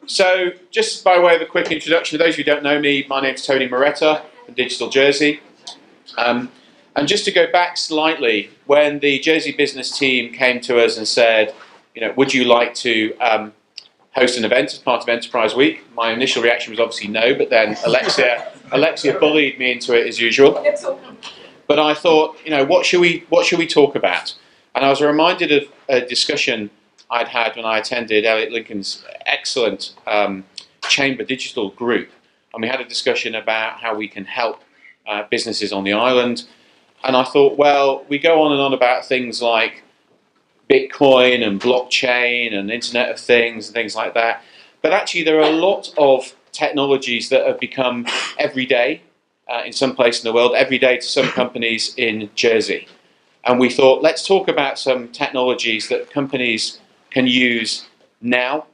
So, just by way of a quick introduction, for those who don't know me, my name's Tony Moretta from Digital Jersey. And just to go back slightly, when the Jersey business team came to us and said, would you like to host an event as part of Enterprise Week? My initial reaction was obviously no, but then Alexia bullied me into it as usual. But I thought, what should we talk about? And I was reminded of a discussion I'd had when I attended Elliot Lincoln's excellent Chamber Digital group, and we had a discussion about how we can help businesses on the island. And I thought, well, we go on and on about things like Bitcoin and blockchain and Internet of Things and things like that, but actually there are a lot of technologies that have become everyday in some place in the world, everyday to some companies in Jersey. And we thought, let's talk about some technologies that companies can use now,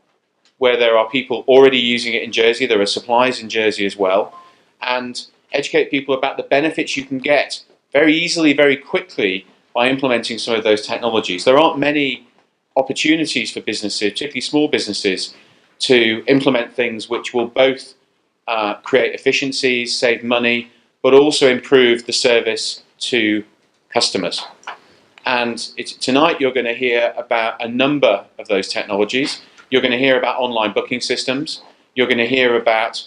where there are people already using it in Jersey, there are suppliers in Jersey as well, and educate people about the benefits you can get very easily, very quickly by implementing some of those technologies. There aren't many opportunities for businesses, particularly small businesses, to implement things which will both create efficiencies, save money, but also improve the service to customers. And tonight you're going to hear about a number of those technologies. You're going to hear about online booking systems. You're going to hear about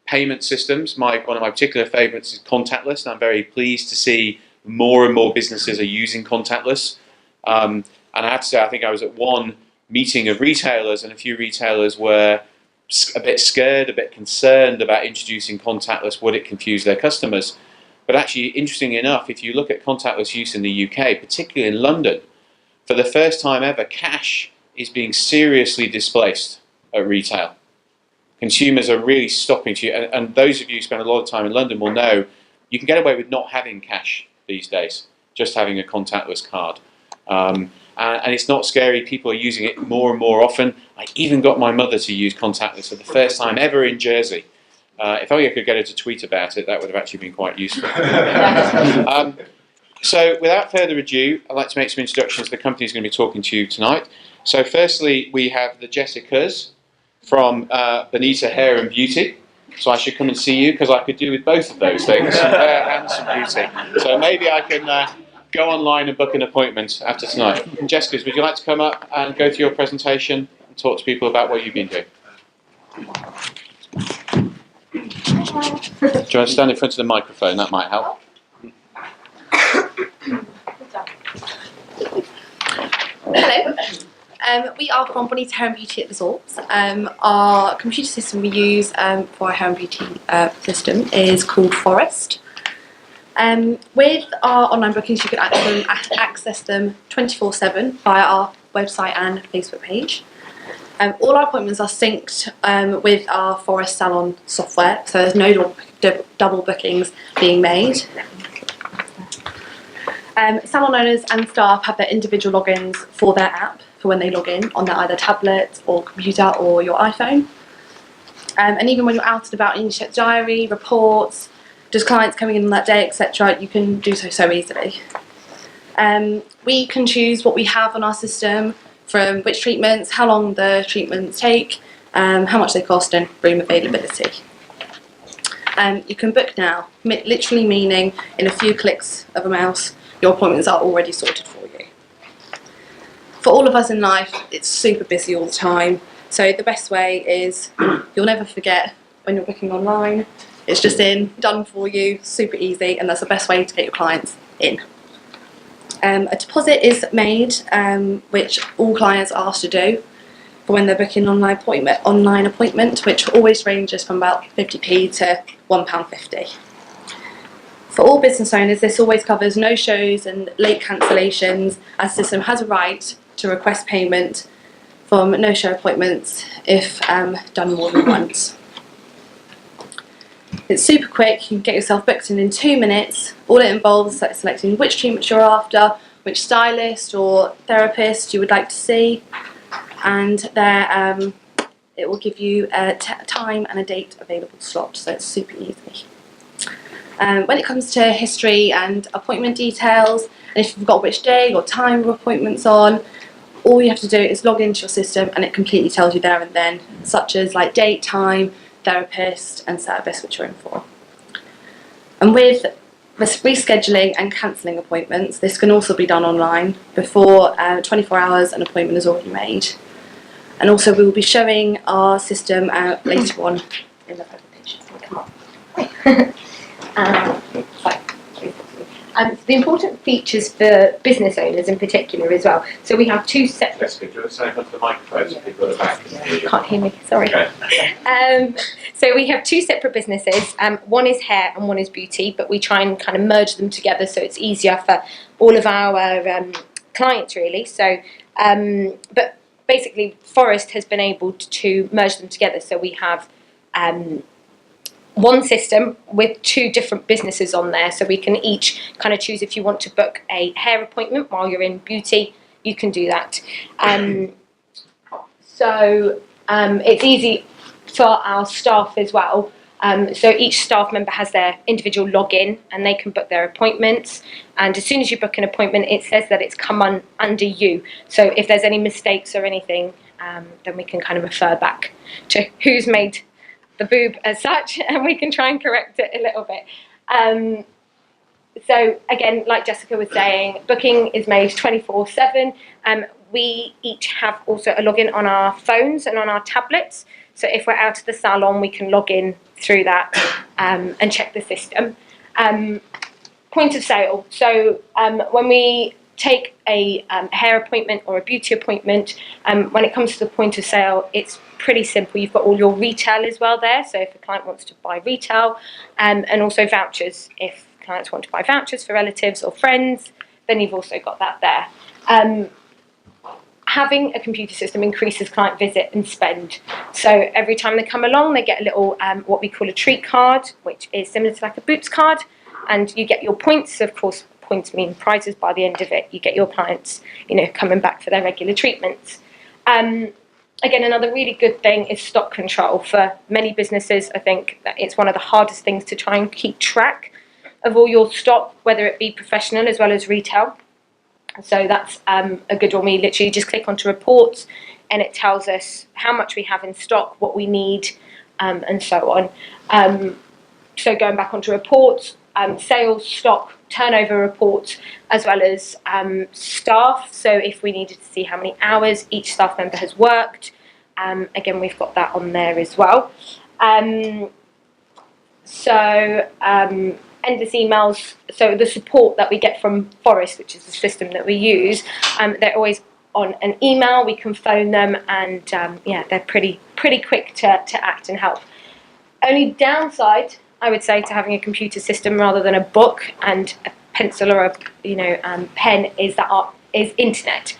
payment systems. One of my particular favourites is Contactless, and I'm very pleased to see more and more businesses are using Contactless. And I have to say, I think I was at one meeting of retailers, and a few retailers were a bit scared, a bit concerned about introducing Contactless. Would it confuse their customers? But actually, interestingly enough, if you look at contactless use in the UK, particularly in London, for the first time ever, cash is being seriously displaced at retail. Consumers are really stopping to, and those of you who spend a lot of time in London will know, you can get away with not having cash these days, just having a contactless card. And it's not scary, people are using it more and more often. I even got my mother to use contactless for the first time ever in Jersey. If only I could get her to tweet about it, that would have actually been quite useful. So without further ado, I'd like to make some introductions to the companies going to be talking to you tonight. So firstly, we have the Jessicas from Bonita Hair and Beauty. So I should come and see you, because I could do with both of those things, some hair and some beauty. So maybe I can go online and book an appointment after tonight. Jessicas, would you like to come up and go through your presentation and talk to people about what you've been doing? Do you want to stand in front of the microphone? That might help. Hello. We are from Bonita Hair and Beauty at Resorts. Our computer system we use for our hair and beauty system is called Forest. With our online bookings, you can access them 24/7 via our website and Facebook page. All our appointments are synced with our Forest Salon software, so there's no double bookings being made. Salon owners and staff have their individual logins for their app for when they log in on their either tablet or computer or your iPhone. And even when you're out and about and you check diary, reports, just clients coming in on that day, etc., you can do so easily. We can choose what we have on our system, from which treatments, how long the treatments take, how much they cost, and room availability. You can book now, literally meaning in a few clicks of a mouse, your appointments are already sorted for you. For all of us in life, it's super busy all the time, so the best way is you'll never forget when you're booking online. It's just done for you, super easy, and that's the best way to get your clients in. A deposit is made, which all clients are asked to do for when they're booking an online appointment, which always ranges from about 50p to £1.50. For all business owners, this always covers no-shows and late cancellations, as the system has a right to request payment from no-show appointments if done more than once. It's super quick, you can get yourself booked in 2 minutes. All it involves is selecting which treatment you're after, which stylist or therapist you would like to see, and there it will give you a time and a date available slot, so it's super easy. When it comes to history and appointment details, and if you've got which day or time your appointment's on, all you have to do is log into your system and it completely tells you there and then, such as like date, time, therapist and service which you're in for. And with rescheduling and cancelling appointments, this can also be done online before 24 hours an appointment is already made. And also we will be showing our system later on in the presentation. Come on. The important features for business owners in particular as well. So we have two separate... Jessica, do you want to say onto the microphone so people at the back can hear you? Can't hear me, sorry. Okay. So we have two separate businesses. One is hair and one is beauty, but we try and kind of merge them together so it's easier for all of our clients really. So, but basically Forest has been able to merge them together. So we have one system with two different businesses on there, so we can each kind of choose if you want to book a hair appointment while you're in beauty, you can do that. So it's easy for our staff as well. So each staff member has their individual login and they can book their appointments, and as soon as you book an appointment it says that it's come under you, so if there's any mistakes or anything then we can kind of refer back to who's made the boob as such, and we can try and correct it a little bit. So again, like Jessica was saying, booking is made 24/7. We each have also a login on our phones and on our tablets. So if we're out of the salon, we can log in through that and check the system. Point of sale. So when we take a hair appointment or a beauty appointment, when it comes to the point of sale, it's pretty simple. You've got all your retail as well there, so if a client wants to buy retail, and also vouchers. If clients want to buy vouchers for relatives or friends, then you've also got that there. Having a computer system increases client visit and spend. So every time they come along, they get a little, what we call a treat card, which is similar to like a Boots card, and you get your points. Of course, points mean prizes by the end of it. You get your clients, coming back for their regular treatments. Again, another really good thing is stock control. For many businesses, I think that it's one of the hardest things to try and keep track of all your stock, whether it be professional as well as retail. So that's a good one. We literally just click onto reports and it tells us how much we have in stock, what we need, and so on. So going back onto reports, sales, stock, turnover reports, as well as staff. So if we needed to see how many hours each staff member has worked, again, we've got that on there as well. Endless emails. So the support that we get from Forest, which is the system that we use, they're always on an email. We can phone them, and they're pretty quick to act and help. Only downside, I would say, to having a computer system rather than a book and a pencil or a pen is internet.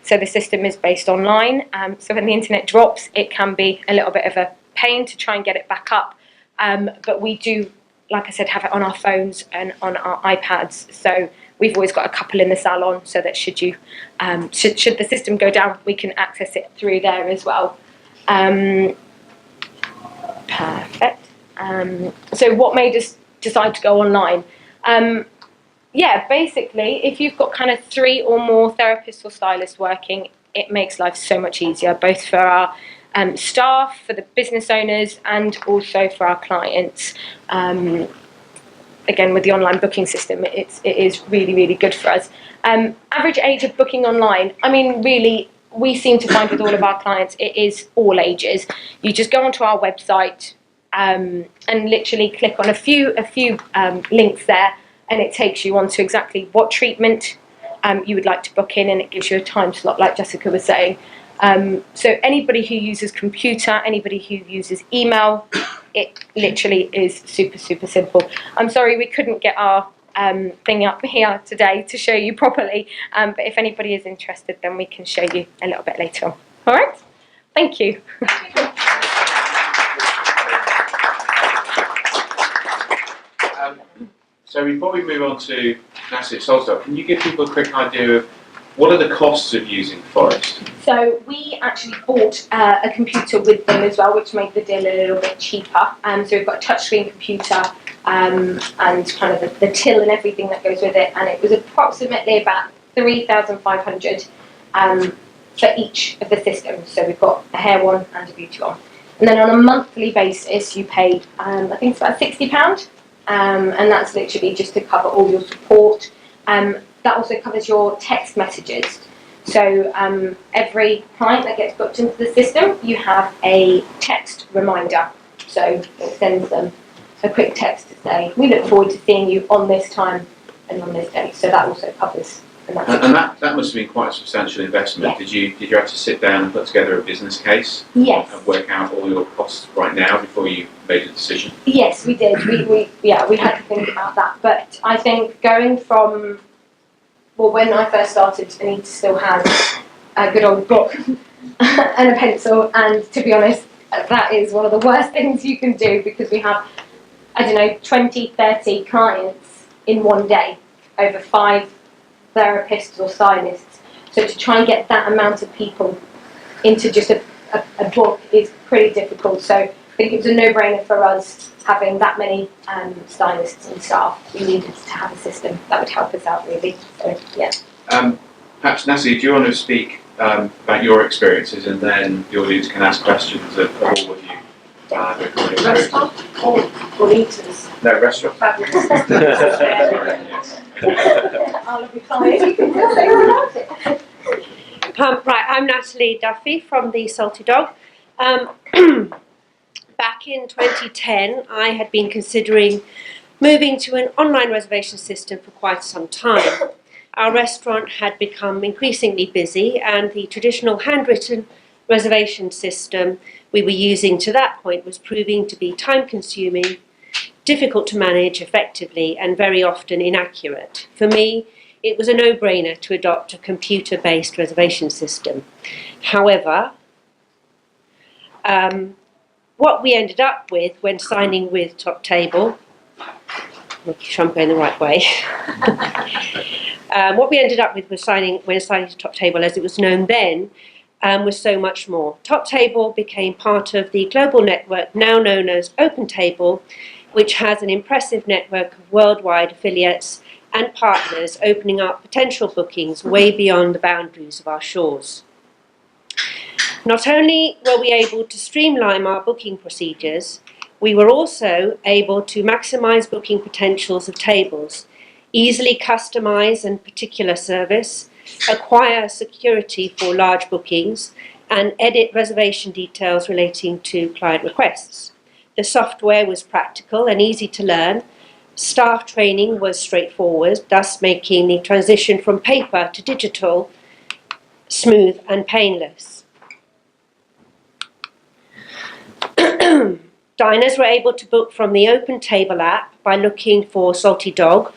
So the system is based online. So when the internet drops, it can be a little bit of a pain to try and get it back up. But we do, like I said, have it on our phones and on our iPads. So we've always got a couple in the salon, so that should the system go down, we can access it through there as well. Perfect. So what made us decide to go online? Basically, if you've got kind of 3 or more therapists or stylists working, it makes life so much easier, both for our staff, for the business owners, and also for our clients. Again, with the online booking system, it is really, really good for us. Average age of booking online, I mean, really, we seem to find with all of our clients, it is all ages. You just go onto our website, and literally click on a few links there, and it takes you on to exactly what treatment you would like to book in, and it gives you a time slot, like Jessica was saying. So anybody who uses computer, anybody who uses email, it literally is super, super simple. I'm sorry we couldn't get our thing up here today to show you properly, but if anybody is interested, then we can show you a little bit later on. All right? Thank you. So before we move on to Nassit Solstock, can you give people a quick idea of what are the costs of using Forest? So we actually bought a computer with them as well, which made the deal a little bit cheaper. So we've got a touchscreen computer and kind of the till and everything that goes with it, and it was approximately about 3,500 for each of the systems. So we've got a hair one and a beauty one. And then on a monthly basis, you pay, I think it's about £60, and that's literally just to cover all your support. That also covers your text messages. So every client that gets booked into the system, you have a text reminder. So it sends them a quick text to say, we look forward to seeing you on this time and on this day. So that also covers. And that must have been quite a substantial investment. Yes. Did you have to sit down and put together a business case? Yes. And work out all your costs right now before you made a decision? Yes, we did. We had to think about that. But I think going from, well, when I first started, Anita still had a good old book and a pencil. And to be honest, that is one of the worst things you can do, because we have, 20, 30 clients in one day, over 5 therapists or stylists. So to try and get that amount of people into just a book is pretty difficult. So I think it was a no-brainer for us having that many stylists and staff. We needed to have a system that would help us out, really. So, yeah. Perhaps, Nassie, do you want to speak about your experiences, and then the audience can ask questions of all of you? Restaurant or eaters? No, restaurant. Fabulous. Yes. I'll be fine. You can say about it. Right, I'm Natalie Duffy from the Salty Dog. Back in 2010, I had been considering moving to an online reservation system for quite some time. Our restaurant had become increasingly busy, and the traditional handwritten reservation system we were using to that point was proving to be time-consuming, difficult to manage effectively, and very often inaccurate. For me, it was a no-brainer to adopt a computer-based reservation system. However, what we ended up with when signing with Top Table, making sure I'm going the right way, what we ended up with was when signing to Top Table, as it was known then, was so much more. Top Table became part of the global network now known as Open Table, which has an impressive network of worldwide affiliates and partners, opening up potential bookings way beyond the boundaries of our shores. Not only were we able to streamline our booking procedures, we were also able to maximise booking potentials of tables, easily customise and particular service, acquire security for large bookings, and edit reservation details relating to client requests. The software was practical and easy to learn. Staff training was straightforward, thus making the transition from paper to digital smooth and painless. Diners were able to book from the Open Table app by looking for Salty Dog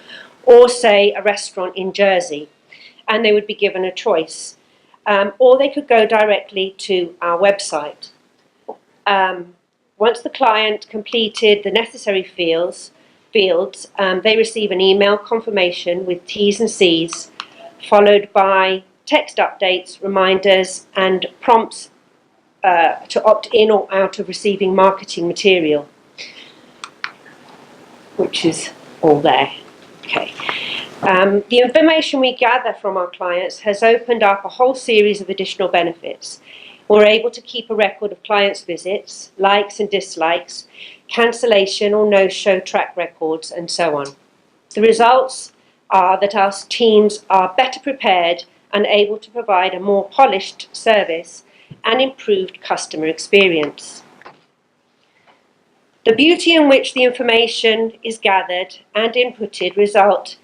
or, say, a restaurant in Jersey, and they would be given a choice. Or they could go directly to our website. Once the client completed the necessary fields, they receive an email confirmation with T's and C's, followed by text updates, reminders, and prompts to opt in or out of receiving marketing material, which is all there. Okay. The information we gather from our clients has opened up a whole series of additional benefits. We're able to keep a record of clients' visits, likes and dislikes, cancellation or no-show track records, and so on. The results are that our teams are better prepared and able to provide a more polished service and improved customer experience. The beauty in which the information is gathered and inputted results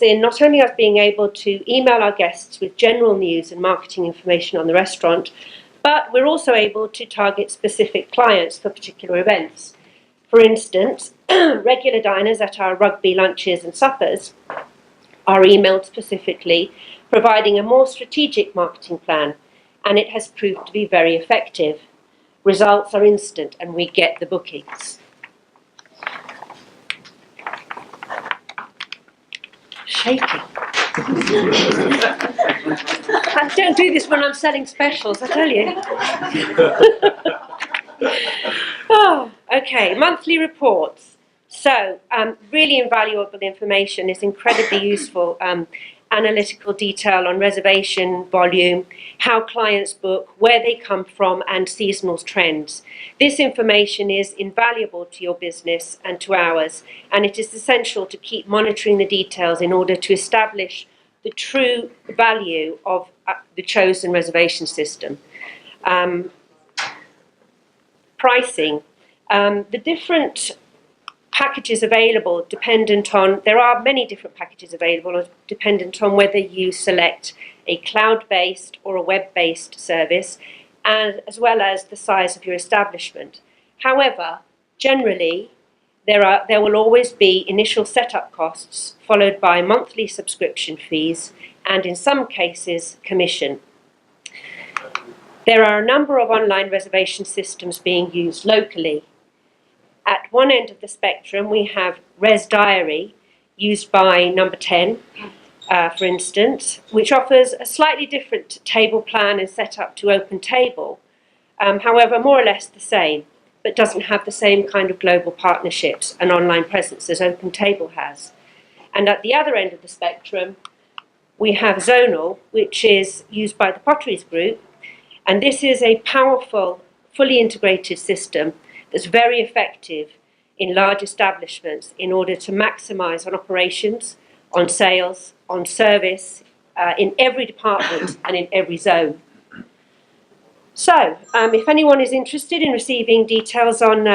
in not only us being able to email our guests with general news and marketing information on the restaurant, but we're also able to target specific clients for particular events. For instance, regular diners at our rugby lunches and suppers are emailed specifically, providing a more strategic marketing plan, and it has proved to be very effective. Results are instant and we get the bookings. Shaking. I don't do this when I'm selling specials, I tell you. Oh, okay, monthly reports. So, really invaluable information is incredibly useful analytical detail on reservation volume, how clients book, where they come from, and seasonal trends. This information is invaluable to your business and to ours, and it is essential to keep monitoring the details in order to establish the true value of the chosen reservation system. Pricing. The different packages available there are many different packages available dependent on whether you select a cloud-based or a web-based service, and as well as the size of your establishment. However, generally, there will always be initial setup costs followed by monthly subscription fees and in some cases commission. There are a number of online reservation systems being used locally. At one end of the spectrum, we have Res Diary, used by Number 10, for instance, which offers a slightly different table plan and setup to Open Table, however, more or less the same, but doesn't have the same kind of global partnerships and online presence as Open Table has. And at the other end of the spectrum, we have Zonal, which is used by the Potteries Group, and this is a powerful, fully integrated system that's very effective in large establishments in order to maximise on operations, on sales, on service, in every department and in every zone. So, if anyone is interested in receiving details on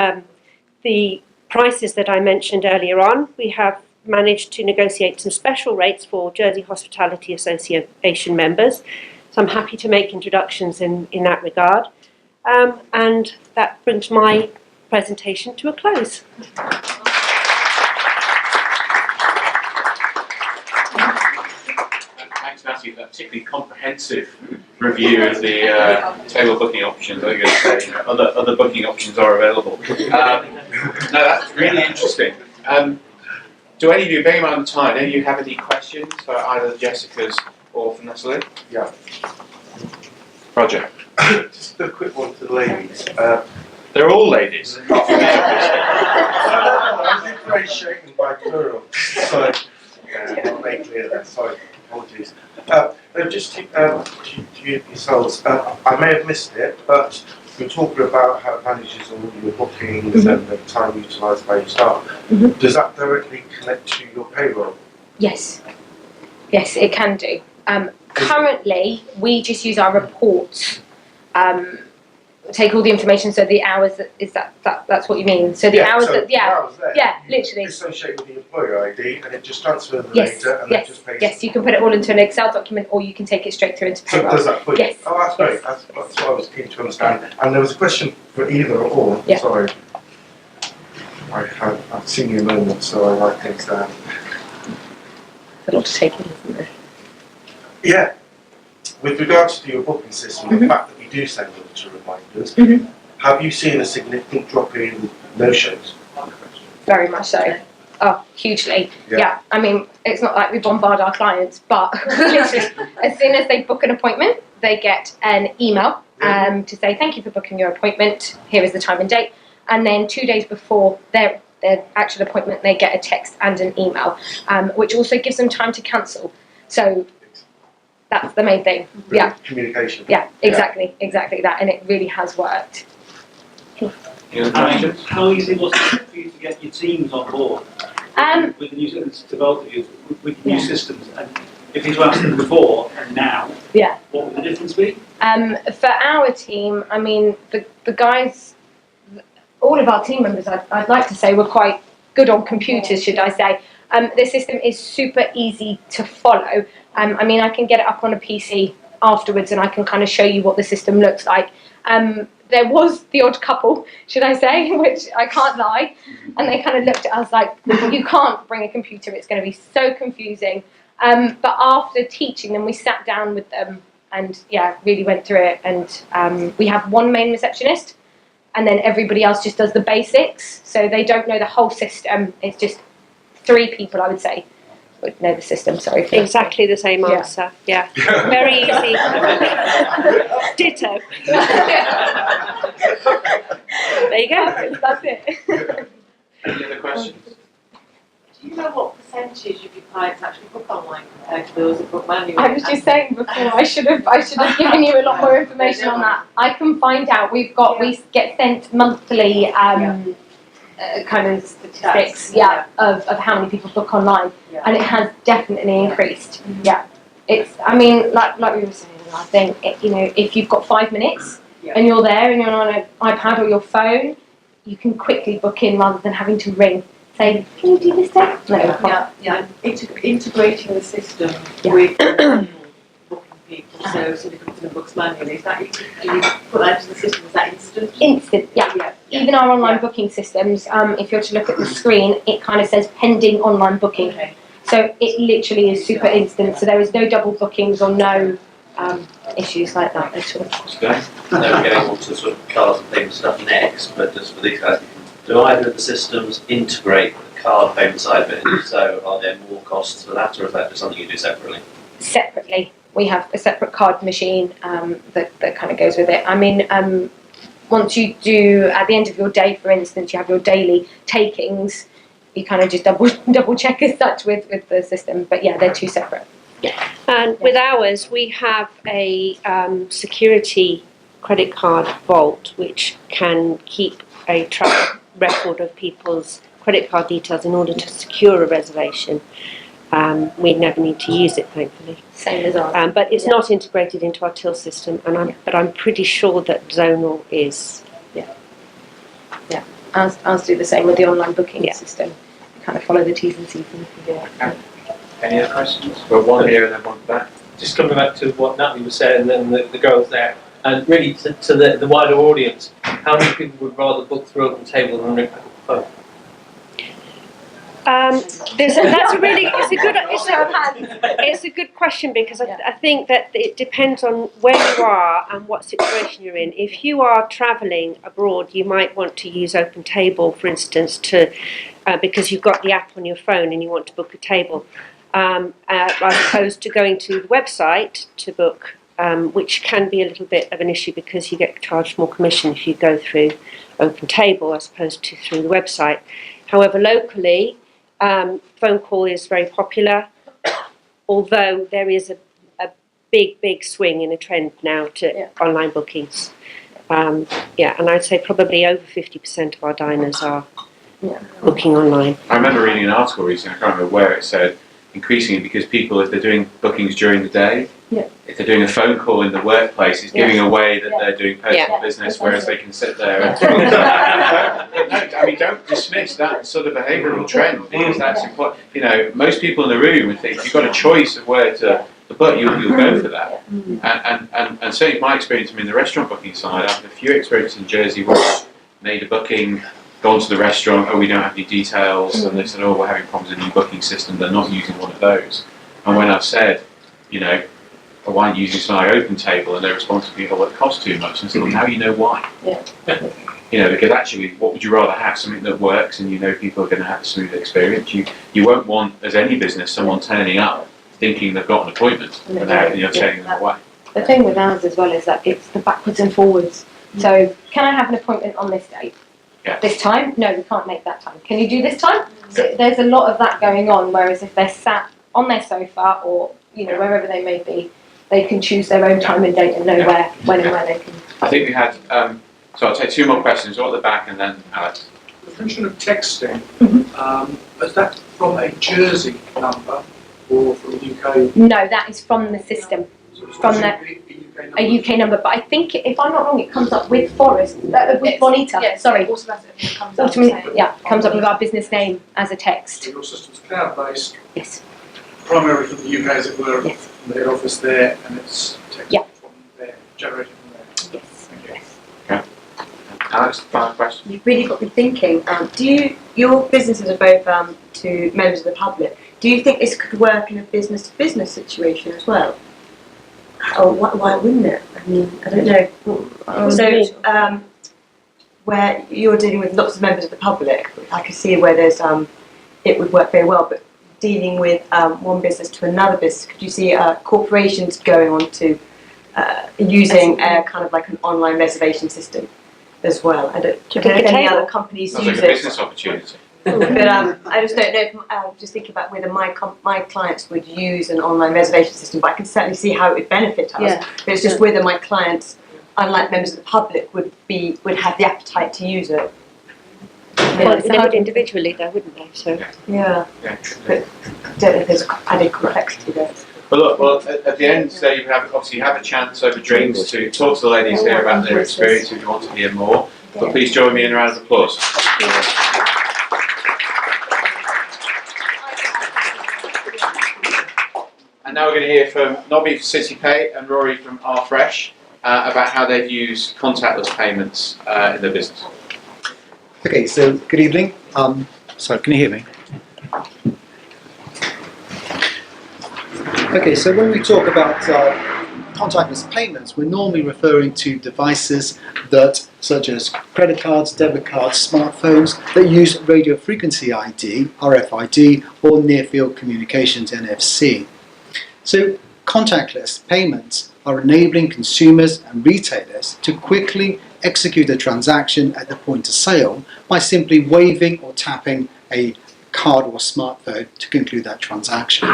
the prices that I mentioned earlier on, we have managed to negotiate some special rates for Jersey Hospitality Association members. So I'm happy to make introductions in that regard. And that brings my presentation to a close. Thanks, Matthew, for that particularly comprehensive review of the table booking options. I was going to say, other booking options are available. No, that's really interesting. Do any of you, bearing in mind the time, any of you have any questions for either Jessica's or for Natalie? Yeah. Roger. Just a quick one to the ladies. They're all ladies. I was differentiating by plural. So, not very clear there. Sorry, apologies. Just to yourselves, I may have missed it, but you're talking about how it manages all your bookings and the time utilised by your staff. Does that directly connect to your payroll? Yes. Yes, it can do. Currently, we just use our reports. Take all the information, so the hours, that's what you mean? So the hours so that, hours there, literally. Associate with the employer ID and it just transfers the Yes, data and then just pays. yes, you can put it all into an Excel document or you can take it straight through into So payroll. does that put Yes. Oh, that's great. That's what I was keen to understand. And there was a question for either or. Yeah. Sorry. I've seen your moment, so I write things down. A lot to take in, isn't there? Yeah. With regards to your booking system, the fact that we do send them to reminders, have you seen a significant drop in no-shows? Very much so. Oh, hugely. Yeah. I mean, it's not like we bombard our clients, but literally, as soon as they book an appointment, they get an email to say, thank you for booking your appointment. Here is the time and date. And then 2 days before their actual appointment, they get a text and an email, which also gives them time to cancel. So that's the main thing. Yeah. Communication. Yeah, exactly that. And it really has worked. How easy was it for you to get your teams on board with the new systems, to both of you, with new systems? And if you asked them before and now, what would the difference be? For our team, I mean, the guys, all of our team members, I'd like to say, were quite good on computers, should I say. The system is super easy to follow. I mean, I can get it up on a PC afterwards and I can kind of show you what the system looks like. There was the odd couple, should I say, which I can't lie, and they kind of looked at us like, you can't bring a computer, it's going to be so confusing. But after teaching them, we sat down with them and, really went through it. And we have one main receptionist, and then everybody else just does the basics. So they don't know the whole system. It's just 3 people, I would say, would know the system. Sorry. Exactly the same answer. Yeah. Very easy. Ditto. There you go. That's it. Any other questions? Do you know what percentage of your clients actually book online compared to those that book manually? I was just saying before, I should have given you a lot more information on that. I can find out. We get sent monthly kind of statistics, of how many people book online, and it has definitely increased. Yeah, it's. I mean, like we were saying, I think if you've got 5 minutes and you're there and you're on an iPad or your phone, you can quickly book in rather than having to ring. Say, can you do this day? No, Integrating the system with booking people, so somebody comes in and books manually. Is that do you put that into the system? Is that instant? Instant, yeah. Even our online booking systems, if you're to look at the screen, it kind of says pending online booking. Okay. So it literally is super instant. So there is no double bookings or no issues like that at all. We're getting on to sort of cards and payment stuff next, but just for these guys, do either of the systems integrate the card payment side of it? And if so, are there more costs for that, or is that just something you do separately? Separately. We have a separate card machine that kind of goes with it. I mean, once you do, at the end of your day, for instance, you have your daily takings, you kind of just double check as such with the system. But yeah, they're two separate. And with ours, we have a security credit card vault which can keep a track record of people's credit card details in order to secure a reservation. We never need to use it, thankfully. Same as ours. But it's not integrated into our till system, and I'm pretty sure that Zonal is. Yeah. Ours do the same with the online booking system. We kind of follow the T's and C's and do it. Any other questions? Well, one here and then one back. Just coming back to what Natalie was saying, and the girls there, and really to the wider audience, how many people would rather book through Open Table than ring back the phone? It's a good question, because I think that it depends on where you are and what situation you're in. If you are travelling abroad, you might want to use Open Table, for instance, because you've got the app on your phone and you want to book a table, as opposed to going to the website to book, which can be a little bit of an issue because you get charged more commission if you go through Open Table as opposed to through the website. However, locally, phone call is very popular, although there is a big swing in a trend now to online bookings. And I'd say probably over 50% of our diners are booking online. I remember reading an article recently, I can't remember where, it said increasingly because people, if they're doing bookings during the day, if they're doing a phone call in the workplace, it's giving away that they're doing personal business, whereas they can sit there and I mean, don't dismiss that sort of behavioural trend, because that's important. Most people in the room would think, if you've got a choice of where to book, you'll go for that. And certainly my experience, I mean, the restaurant booking side, I have a few experiences in Jersey where I made a booking, gone to the restaurant, we don't have any details, and they said, we're having problems with the new booking system, they're not using one of those. And when I've said, why aren't you using something like Open Table, and their response to people, it costs too much, and I said, now you know why. Because actually, what would you rather have? Something that works and people are going to have a smooth experience. You won't want, as any business, someone turning up thinking they've got an appointment without turning them away. The thing with ours as well is that it's the backwards and forwards. So, can I have an appointment on this date? This time? No, we can't make that time. Can you do this time? So there's a lot of that going on, whereas if they're sat on their sofa or wherever they may be, they can choose their own time and date and know when and where they can. I think we had, so I'll take two more questions, one at the back and then Alex. The mention of texting, is that from a Jersey number or from UK? No, that is from the system. From a UK number, but I think, if I'm not wrong, it comes up with Forest, with Bonita. Sorry, automatically comes up. Comes up with our business name as a text. So your system's cloud-based. Yes. Primarily from the UK, as it were, yes. From the head office there, and it's text from there, generated from there. Yes. Okay. Alex, final question. You've really got me thinking. Your businesses are both to members of the public. Do you think this could work in a business-to-business situation as well? Or why wouldn't it? I mean, I don't know. So, where you're dealing with lots of members of the public, I can see where there's it would work very well. But dealing with one business to another business, could you see corporations going on to using kind of like an online reservation system as well? I don't think any other companies Sounds use like a it. business opportunity. But I just don't know. Just think about whether my clients would use an online reservation system. But I can certainly see how it would benefit us. Yeah. But it's just whether my clients, unlike members of the public, would have the appetite to use it. Well, they would individually though, wouldn't they? So Yeah. Yeah. But I don't know if there's added complexity there. But look, well, at the end today, you have a chance over drinks to talk to the ladies here about their experience if you want to hear more. But please join me in a round of applause. And now we're going to hear from Nobby from CityPay and Rory from RFresh about how they've used contactless payments in their business. Okay, so good evening. Sorry, can you hear me? Okay, so when we talk about contactless payments, we're normally referring to devices that, such as credit cards, debit cards, smartphones, that use radio frequency ID, RFID, or near-field communications, NFC. So contactless payments are enabling consumers and retailers to quickly execute a transaction at the point of sale by simply waving or tapping a card or smartphone to conclude that transaction.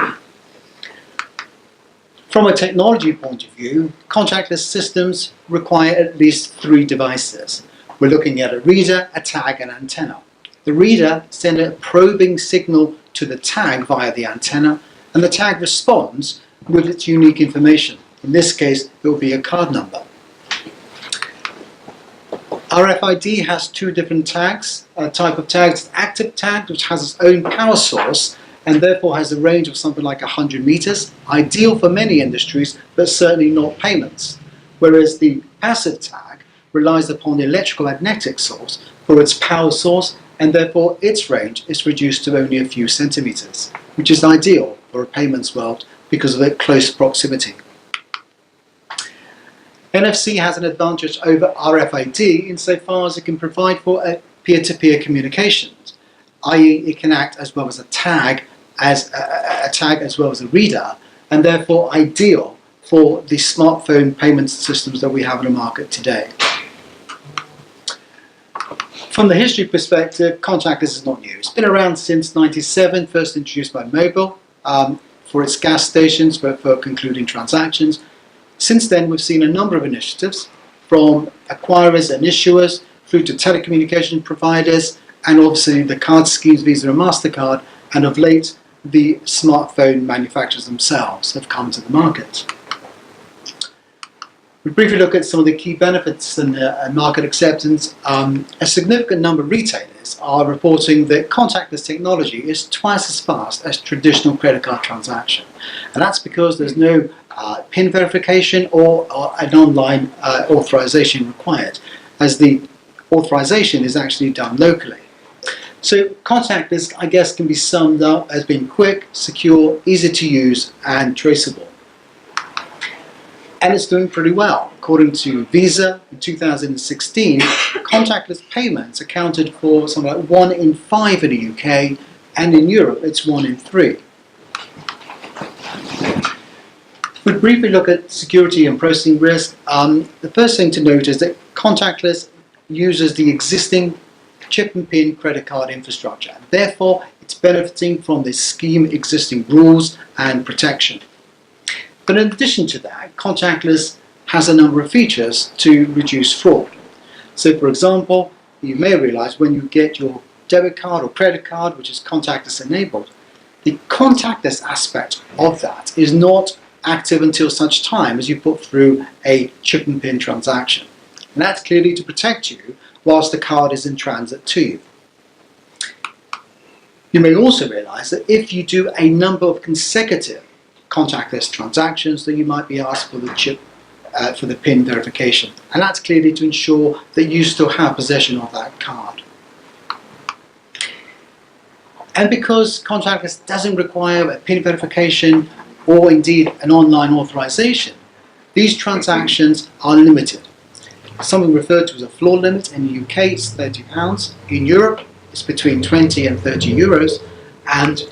From a technology point of view, contactless systems require at least 3 devices. We're looking at a reader, a tag, and antenna. The reader sends a probing signal to the tag via the antenna, and the tag responds with its unique information. In this case, it will be a card number. RFID has 2 different tags. A type of tag is active tag, which has its own power source and therefore has a range of something like 100 meters, ideal for many industries, but certainly not payments. Whereas the passive tag relies upon the electrical magnetic source for its power source, and therefore its range is reduced to only a few centimeters, which is ideal for a payments world because of its close proximity. NFC has an advantage over RFID insofar as it can provide for a peer-to-peer communications, i.e. it can act as well as a tag as well as a reader, and therefore ideal for the smartphone payment systems that we have in the market today. From the history perspective, contactless is not new. It's been around since 1997, first introduced by Mobil for its gas stations for concluding transactions. Since then, we've seen a number of initiatives from acquirers and issuers through to telecommunication providers and obviously the card schemes, Visa and MasterCard, and of late, the smartphone manufacturers themselves have come to the market. We briefly look at some of the key benefits and market acceptance. A significant number of retailers are reporting that contactless technology is twice as fast as traditional credit card transaction. And that's because there's no PIN verification or an online authorization required, as the authorization is actually done locally. So contactless, I guess, can be summed up as being quick, secure, easy to use, and traceable. And it's doing pretty well. According to Visa, in 2016, contactless payments accounted for something like 1 in 5 in the UK, and in Europe, it's 1 in 3. We briefly look at security and processing risk. The first thing to note is that contactless uses the existing chip and PIN credit card infrastructure. Therefore, it's benefiting from the scheme existing rules and protection. But in addition to that, contactless has a number of features to reduce fraud. So for example, you may realize when you get your debit card or credit card, which is contactless enabled, the contactless aspect of that is not active until such time as you put through a chip and PIN transaction. And that's clearly to protect you whilst the card is in transit to you. You may also realize that if you do a number of consecutive contactless transactions, then you might be asked for the chip, for the PIN verification. And that's clearly to ensure that you still have possession of that card. And because contactless doesn't require a PIN verification or indeed an online authorization, these transactions are limited. Something referred to as a floor limit. In the UK, it's £30. In Europe, it's between 20 and 30 euros. And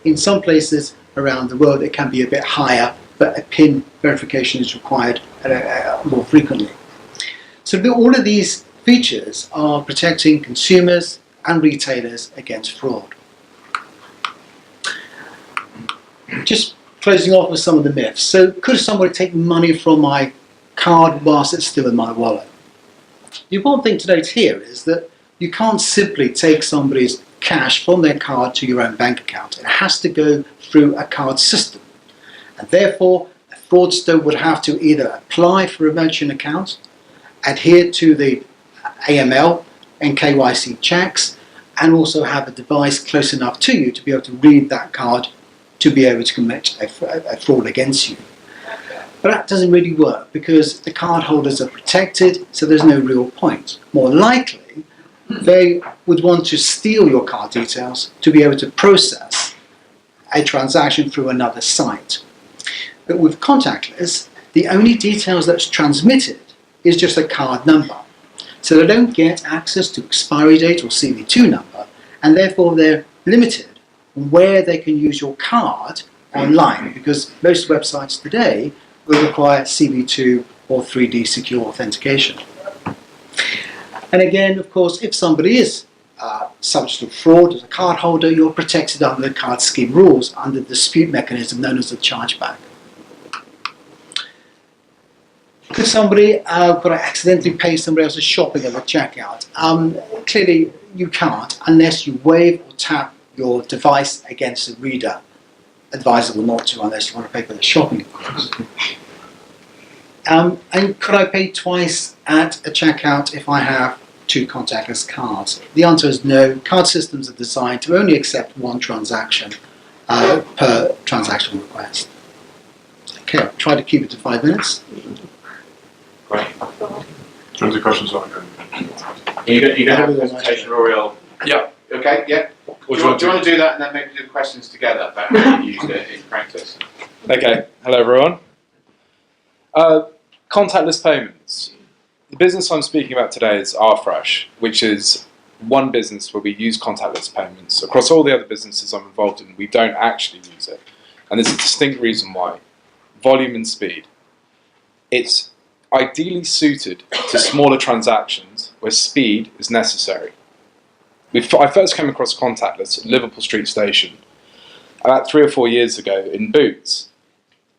in some places around the world, it can be a bit higher, but a PIN verification is required more frequently. So all of these features are protecting consumers and retailers against fraud. Just closing off with some of the myths. So, could somebody take money from my card whilst it's still in my wallet? The important thing to note here is that you can't simply take somebody's cash from their card to your own bank account. It has to go through a card system. And therefore, a fraudster would have to either apply for a merchant account, adhere to the AML and KYC checks, and also have a device close enough to you to be able to read that card to be able to commit a fraud against you. But that doesn't really work because the card holders are protected, so there's no real point. More likely, they would want to steal your card details to be able to process a transaction through another site. But with contactless, the only details that's transmitted is just a card number. So they don't get access to expiry date or CVV number, and therefore they're limited on where they can use your card online, because most websites today will require CVV or 3D secure authentication. And again, of course, if somebody is subject to fraud as a card holder, you're protected under the card scheme rules under the dispute mechanism known as the chargeback. Could somebody could I accidentally pay somebody else's shopping at the checkout? Clearly, you can't unless you wave or tap your device against the reader. Advisable not to unless you want to pay for the shopping, of course. And could I pay twice at a checkout if I have two contactless cards? The answer is no. Card systems are designed to only accept one transaction per transaction request. Okay, I'll try to keep it to 5 minutes. Great. Any questions on it? You can have a presentation, Oriel. Yeah. Okay, yeah. Do you want to do that and then maybe do the questions together about how you used it in practice? Okay, hello everyone. Contactless payments. The business I'm speaking about today is RFresh, which is one business where we use contactless payments. Across all the other businesses I'm involved in, we don't actually use it. And there's a distinct reason why. Volume and speed. It's ideally suited to smaller transactions where speed is necessary. I first came across contactless at Liverpool Street Station about 3 or 4 years ago in Boots.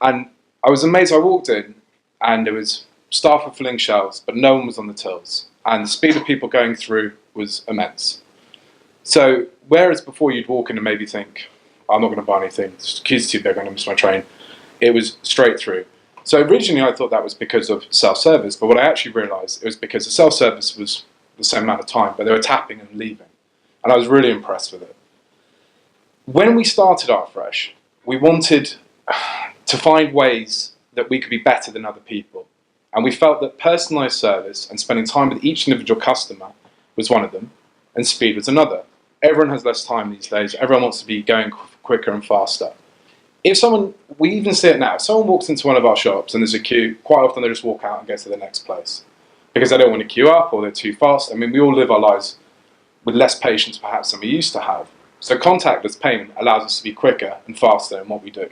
And I was amazed. I walked in and there was staff were filling shelves, but no one was on the tills. And the speed of people going through was immense. So whereas before you'd walk in and maybe think, I'm not going to buy anything, the queue's too big, I'm going to miss my train, it was straight through. So originally I thought that was because of self-service, but what I actually realised it was because the self-service was the same amount of time, but they were tapping and leaving. And I was really impressed with it. When we started RFresh, we wanted to find ways that we could be better than other people. And we felt that personalised service and spending time with each individual customer was one of them, and speed was another. Everyone has less time these days. Everyone wants to be going quicker and faster. If someone, we even see it now, if someone walks into one of our shops and there's a queue, quite often they just walk out and go to the next place because they don't want to queue up or they're too fast. I mean, we all live our lives with less patience perhaps than we used to have. So contactless payment allows us to be quicker and faster in what we do.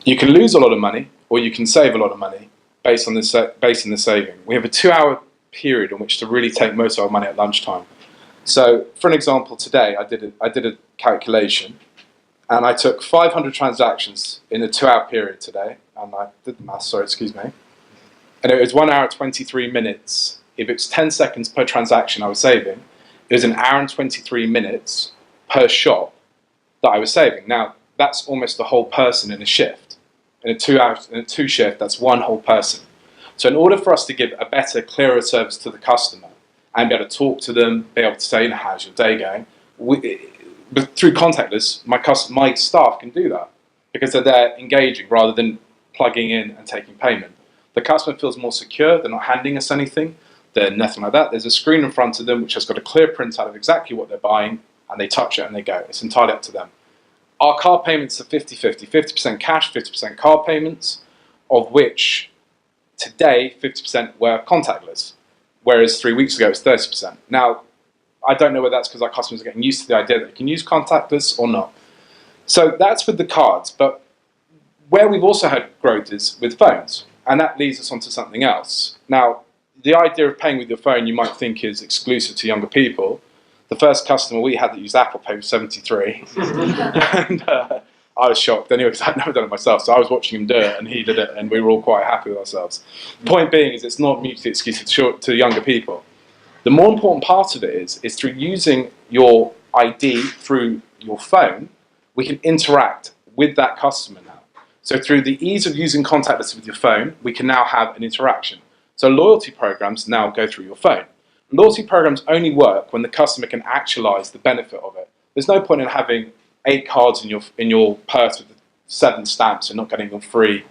You can lose a lot of money or you can save a lot of money based on the saving. We have a 2-hour period in which to really take most of our money at lunchtime. So for an example, today I did a calculation and I took 500 transactions in a 2-hour period today, and I did the math, sorry, excuse me, and it was 1 hour 23 minutes. If it's 10 seconds per transaction I was saving, it was 1 hour and 23 minutes per shop that I was saving. Now, that's almost a whole person in a shift. In a 2 shift, that's one whole person. So in order for us to give a better, clearer service to the customer and be able to talk to them, be able to say, how's your day going, but through contactless, my staff can do that because they're there engaging rather than plugging in and taking payment. The customer feels more secure, they're not handing us anything, they're nothing like that. There's a screen in front of them which has got a clear printout of exactly what they're buying, and they touch it and they go. It's entirely up to them. Our card payments are 50-50, 50% cash, 50% card payments, of which today 50% were contactless, whereas 3 weeks ago it was 30%. Now, I don't know whether that's because our customers are getting used to the idea that they can use contactless or not. So that's with the cards, but where we've also had growth is with phones, and that leads us onto something else. Now, the idea of paying with your phone you might think is exclusive to younger people. The first customer we had that used Apple Pay was 73. And I was shocked anyway because I'd never done it myself. So I was watching him do it and he did it and we were all quite happy with ourselves. The point being is it's not mutually exclusive to younger people. The more important part of it is through using your ID through your phone, we can interact with that customer now. So through the ease of using contactless with your phone, we can now have an interaction. So loyalty programs now go through your phone. Loyalty programs only work when the customer can actualize the benefit of it. There's no point in having 8 cards in your purse with 7 stamps and not getting your free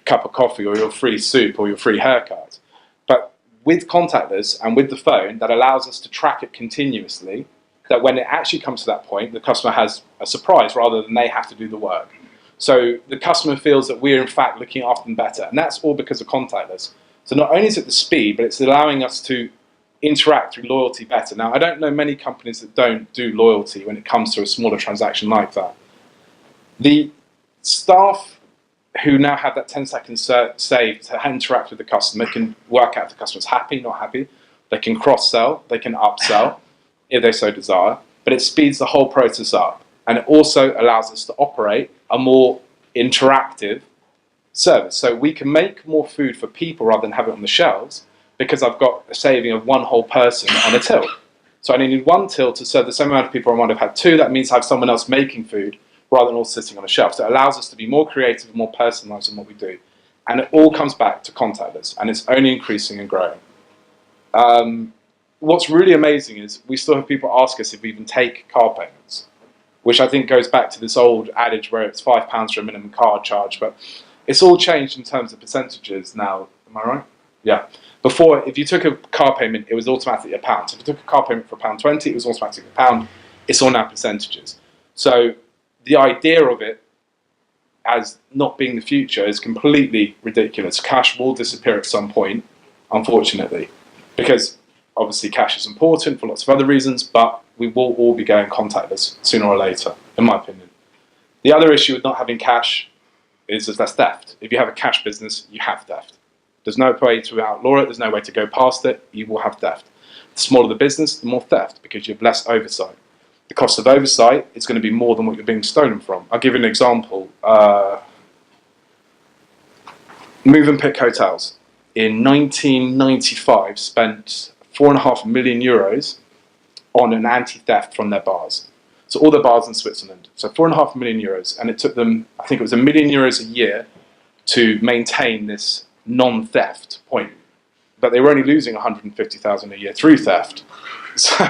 cup of coffee or your free soup or your free haircut. But with contactless and with the phone, that allows us to track it continuously, that when it actually comes to that point, the customer has a surprise rather than they have to do the work. So the customer feels that we're in fact looking after them better, and that's all because of contactless. So not only is it the speed, but it's allowing us to interact through loyalty better. Now, I don't know many companies that don't do loyalty when it comes to a smaller transaction like that. The staff who now have that 10-second save to interact with the customer can work out if the customer's happy, not happy. They can cross-sell, they can upsell, if they so desire, but it speeds the whole process up. And it also allows us to operate a more interactive service. So we can make more food for people rather than have it on the shelves, because I've got a saving of 1 whole person on a till. So I only need 1 till to serve the same amount of people I might have had 2. That means I have someone else making food rather than all sitting on a shelf. So it allows us to be more creative and more personalised in what we do. And it all comes back to contactless, and it's only increasing and growing. What's really amazing is we still have people ask us if we even take card payments, which I think goes back to this old adage where it's £5 for a minimum card charge, but it's all changed in terms of percentages now. Am I right? Yeah. Before, if you took a car payment, it was automatically £1. So if you took a car payment for £1.20, it was automatically £1. It's all now percentages. So the idea of it as not being the future is completely ridiculous. Cash will disappear at some point, unfortunately, because obviously cash is important for lots of other reasons, but we will all be going contactless sooner or later, in my opinion. The other issue with not having cash is that that's theft. If you have a cash business, you have theft. There's no way to outlaw it, there's no way to go past it, you will have theft. The smaller the business, the more theft, because you have less oversight. The cost of oversight is going to be more than what you're being stolen from. I'll give you an example. Move and Pick Hotels in 1995 spent €4.5 million on an anti-theft from their bars. So all the bars in Switzerland. So €4.5 million, and it took them, I think it was €1 million a year to maintain this non-theft point. But they were only losing 150,000 a year through theft. So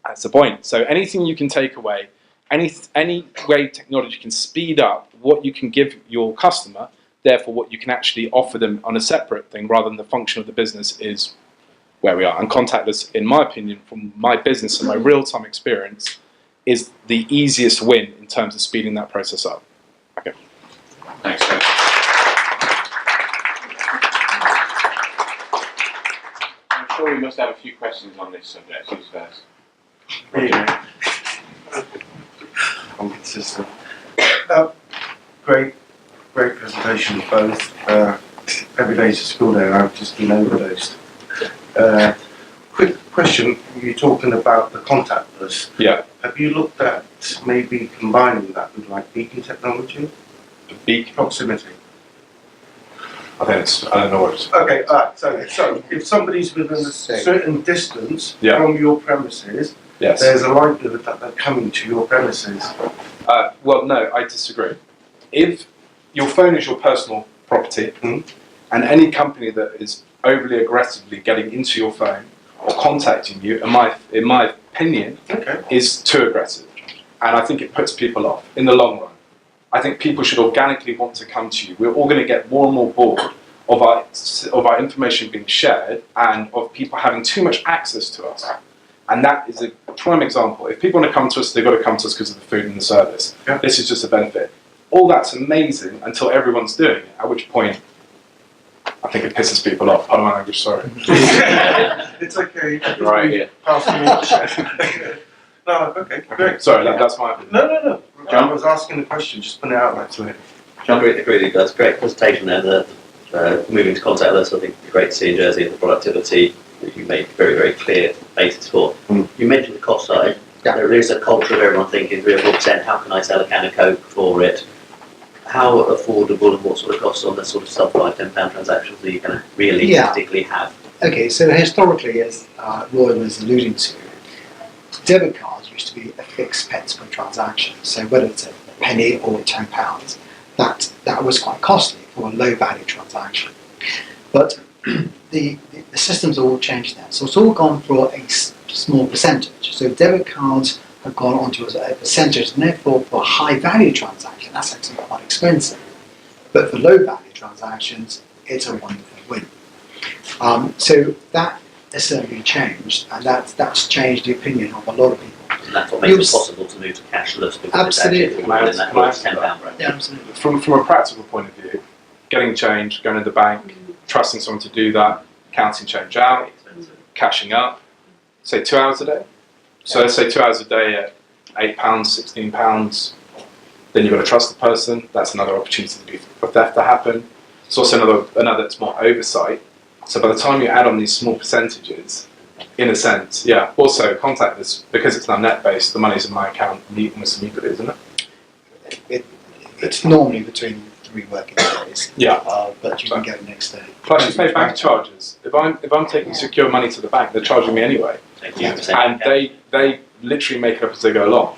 that's the point. So anything you can take away, any way technology can speed up what you can give your customer, therefore what you can actually offer them on a separate thing rather than the function of the business is where we are. And contactless, in my opinion, from my business and my real-time experience, is the easiest win in terms of speeding that process up. Okay. Thanks, Dave. I'm sure we must have a few questions on this subject. Who's first? I'm consistent. Great presentation, both. Every day's a school day, and I've just been overdosed. Quick question, you're talking about the contactless. Yeah. Have you looked at maybe combining that with like beacon technology? Beacon? Proximity. I don't know what it's... Okay, so if somebody's within a certain distance from your premises, there's a likelihood that they're coming to your premises. Well, no, I disagree. If your phone is your personal property, and any company that is overly aggressively getting into your phone or contacting you, in my opinion, is too aggressive. And I think it puts people off in the long run. I think people should organically want to come to you. We're all going to get more and more bored of our information being shared and of people having too much access to us. And that is a prime example. If people want to come to us, they've got to come to us because of the food and the service. This is just a benefit. All that's amazing until everyone's doing it, at which point I think it pisses people off. Pardon my language, sorry. It's okay. Right here. Pass the No, okay, great. Sorry, that's my opinion. No. John was asking the question, just put it out there. John, really, that's a great presentation there. The moving to contactless, I think it's great to see in Jersey and the productivity that you made very, very clear basis for. You mentioned the cost side. Yeah. There is a culture of everyone thinking 3 or 4%, how can I sell a can of Coke for it? How affordable and what sort of costs on the sort of sub £5, £10 transactions are you going to realistically have? Okay, so historically, as Roy was alluding to, debit cards used to be a fixed pence per transaction. So whether it's a penny or £10, that was quite costly for a low value transaction. But the systems have all changed now. So it's all gone for a small percentage. So debit cards have gone onto a percentage, and therefore for a high value transaction, that's actually quite expensive. But for low value transactions, it's a wonderful win. So that has certainly changed, and that's changed the opinion of a lot of people. And that's what makes it possible to move to cashless, because Absolutely. it's actually in that £10 range. Yeah, absolutely. From a practical point of view, getting change, going to the bank, trusting someone to do that, counting change out, cashing up, say 2 hours a day. So let's say 2 hours a day at £8, £16, then you've got to trust the person. That's another opportunity for theft to happen. It's also another that's more oversight. So by the time you add on these small percentages, in a sense, yeah. Also, contactless, because it's now net-based, the money's in my account almost immediately, isn't it? It's normally between 3 working days. Yeah. But you can get it next day. Plus, you pay bank charges. If I'm taking secure money to the bank, they're charging me anyway, and they literally make it up as they go along.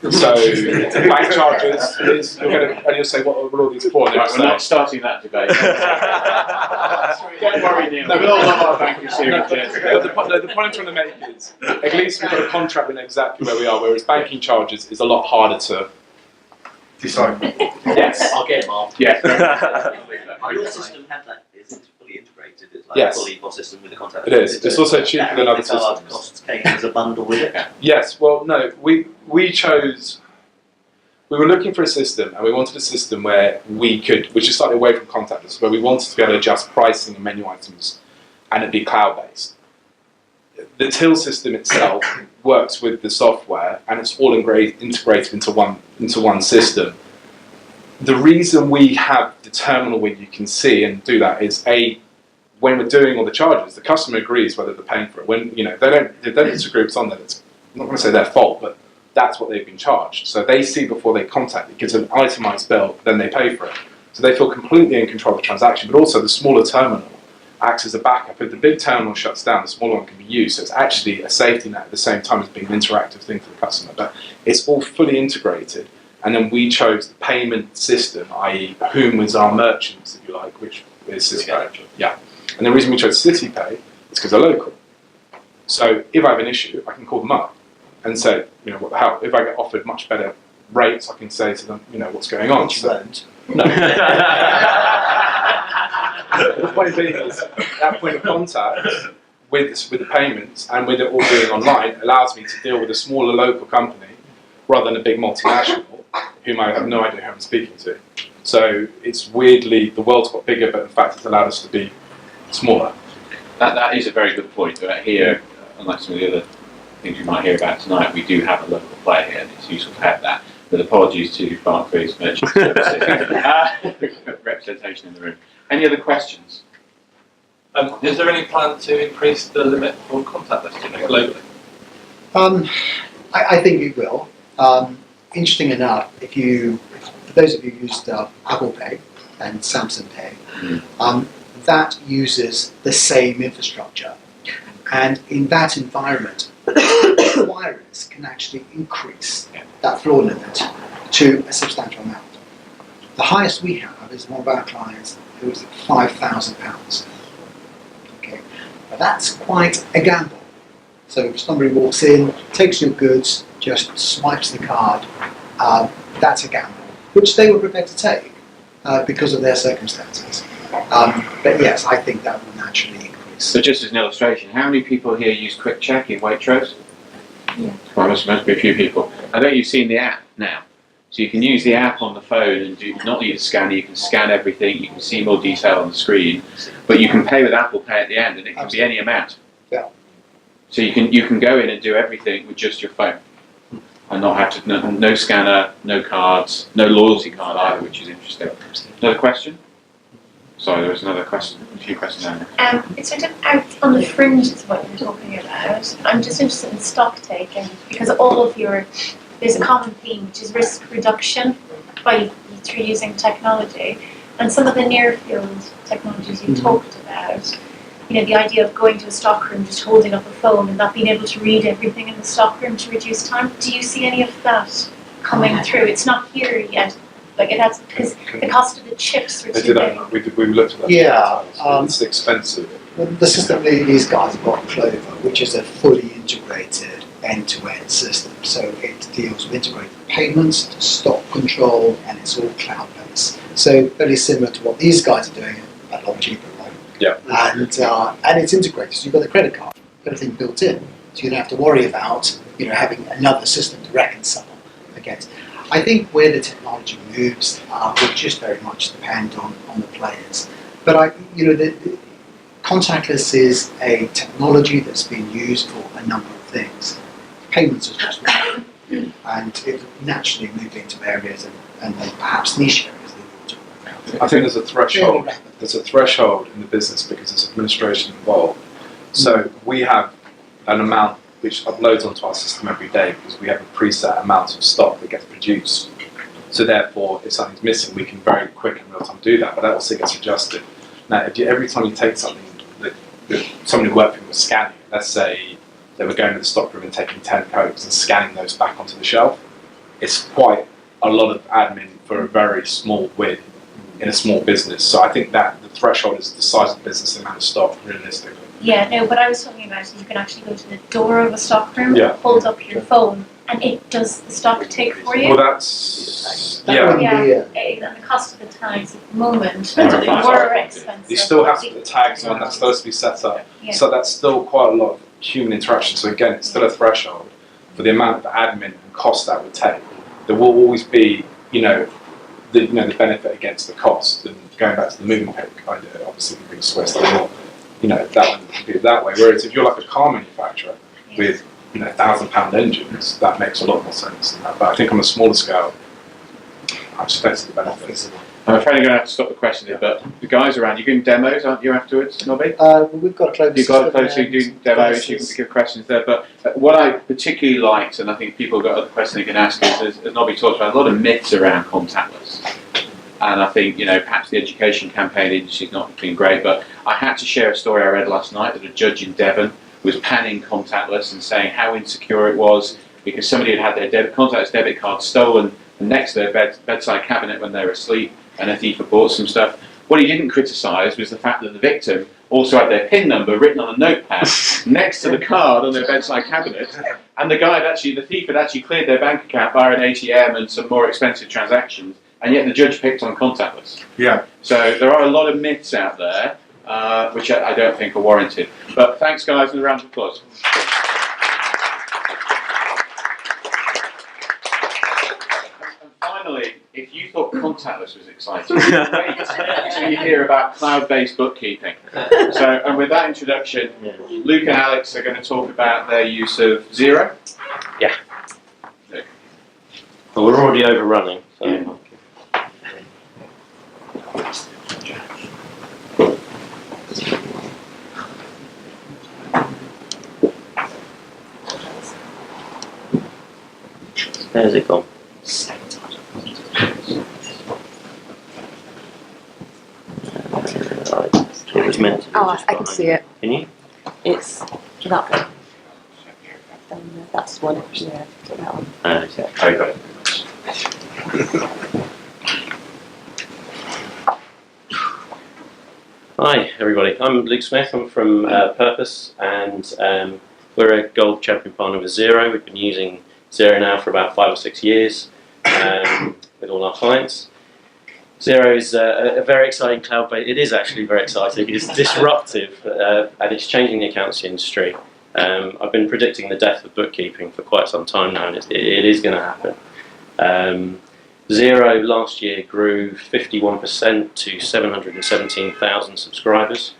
So bank charges is and you'll say, what are all these for? Right, we're not starting that debate. Don't worry, Neil. We all love our bankers here at Jersey. The point I'm trying to make is, at least we've got a contract with exactly where we are, whereas banking charges is a lot harder to decide. Yes. I'll get them off. Yeah. Your system had that, is it fully integrated? It's like Yes. a fully EPOS system with a contact. It is. It's also cheaper than other systems. Costs came as a bundle with it. Yes, well, no, we were looking for a system, and we wanted a system where we could, which is slightly away from contactless, where we wanted to be able to adjust pricing and menu items, and it'd be cloud-based. The till system itself works with the software, and it's all integrated into one system. The reason we have the terminal where you can see and do that is when we're doing all the charges, the customer agrees whether they're paying for it. When they don't disagree with on that, it's I'm not going to say their fault, but that's what they've been charged. So they see before they contact, it gives an itemised bill, then they pay for it. So they feel completely in control of the transaction, but also the smaller terminal acts as a backup. If the big terminal shuts down, the smaller one can be used. So it's actually a safety net at the same time as being an interactive thing for the customer. But it's all fully integrated. And then we chose the payment system, i.e. whom was our merchants, if you like, which is CityPay. Yeah. And the reason we chose CityPay is because they're local. So if I have an issue, I can call them up and say, what the hell? If I get offered much better rates, I can say to them, what's going on. Which you won't. No. The point being is, that point of contact with the payments and with it all being online allows me to deal with a smaller local company rather than a big multinational whom I have no idea who I'm speaking to. So it's weirdly, the world's got bigger, but in fact it's allowed us to be smaller. That is a very good point. Here, unlike some of the other things you might hear about tonight, we do have a local player here, and it's useful to have that. But apologies to Barclays Merchant Services representation in the room. Any other questions? Is there any plan to increase the limit for contactless globally? I think it will. Interesting enough, for those of you who used Apple Pay and Samsung Pay, that uses the same infrastructure. And in that environment, acquirers can actually increase that floor limit to a substantial amount. The highest we have is one of our clients who is at £5,000. Okay, but that's quite a gamble. So if somebody walks in, takes your goods, just swipes the card, that's a gamble, which they were prepared to take because of their circumstances. But yes, I think that will naturally increase. So just as an illustration, how many people here use Quick Check in Waitrose? Yeah. Well, must be a few people. I think you've seen the app now. So you can use the app on the phone and not need a scanner, you can scan everything, you can see more detail on the screen, but you can pay with Apple Pay at the end and it can be any amount. Yeah. So you can go in and do everything with just your phone and not have to, no scanner, no cards, no loyalty card either, which is interesting. Another question? Sorry, there was another question, a few questions there. It's sort of out on the fringes of what you're talking about. I'm just interested in stock taking because there's a common theme which is risk reduction through using technology, and some of the near field technologies you talked about. The idea of going to a stockroom, just holding up a phone and not being able to read everything in the stockroom to reduce time. Do you see any of that coming through? It's not here yet. Like it has, because the cost of the chips were too big. We looked at that. Yeah, it's expensive. The system these guys have got Clover, which is a fully integrated end-to-end system. So it deals with integrated payments, stock control, and it's all cloud-based. So very similar to what these guys are doing, but a lot cheaper. Yeah. And it's integrated. So you've got the credit card, everything built in. So you don't have to worry about having another system to reconcile against. I think where the technology moves will just very much depend on the players. But the contactless is a technology that's been used for a number of things. Payments is just one, and it naturally move into areas and then perhaps niche areas. I think there's a threshold. There's a threshold in the business because there's administration involved. So we have an amount which uploads onto our system every day because we have a preset amount of stock that gets produced. So therefore, if something's missing, we can very quick and real time do that. But that also gets adjusted. Now, every time you take something that somebody who worked with was scanning, let's say they were going to the stockroom and taking 10 Cokes and scanning those back onto the shelf, it's quite a lot of admin for a very small win in a small business. So I think that the threshold is the size of the business, the amount of stock, realistically. Yeah, no, what I was talking about is you can actually go to the door of a stockroom, Yeah. hold up your phone, and it does the stock take for you. Well, that's... That yeah. wouldn't be, And the cost of the tags at the moment Yeah. were expensive. You still have to put the tags on, that's supposed to be set up. Yeah. So that's still quite a lot of human interaction. So again, it's still a threshold for the amount of admin and cost that would take. There will always be, the benefit against the cost. And going back to the moving pick idea, obviously the big Swiss, that one can be that way. Whereas if you're like a car manufacturer with £1,000 engines, that makes a lot more sense than that. But I think on a smaller scale, I just don't see the benefits. I'm afraid I'm going to have to stop the question here, but the guys around, you're doing demos, aren't you, afterwards, Nobby? We've got a closed You've got a system, close, so you do demos, you can give questions there. But what I particularly liked, and I think people have got other questions they can ask, is, as Nobby talked about, a lot of myths around contactless. And I think, perhaps the education campaign industry's not been great, but I had to share a story I read last night that a judge in Devon was panning contactless and saying how insecure it was because somebody had their contactless debit card stolen next to their bedside cabinet when they were asleep and a thief had bought some stuff. What he didn't criticise was the fact that the victim also had their PIN number written on a notepad next to the card on their bedside cabinet, and the thief had actually cleared their bank account via an ATM and some more expensive transactions, and yet the judge picked on contactless. Yeah. So there are a lot of myths out there, which I don't think are warranted. But thanks, guys, and a round of applause. And finally, if you thought contactless was exciting, wait until you hear about cloud-based bookkeeping. So, and with that introduction, Luke and Alex are going to talk about their use of Xero. Yeah. Well, we're already overrunning, so... There's it gone. It was meant to be just I can see it. Can you? It's that one. That's one. Yeah, that one. Okay. Oh, got it. Hi everybody, I'm Luke Smith, I'm from Purpose, and we're a gold champion partner with Xero. We've been using Xero now for about 5 or 6 years with all our clients. Xero is a very exciting cloud-based, it is actually very exciting, it's disruptive and it's changing the accounts industry. I've been predicting the death of bookkeeping for quite some time now, and it is going to happen. Xero last year grew 51% to 717,000 subscribers,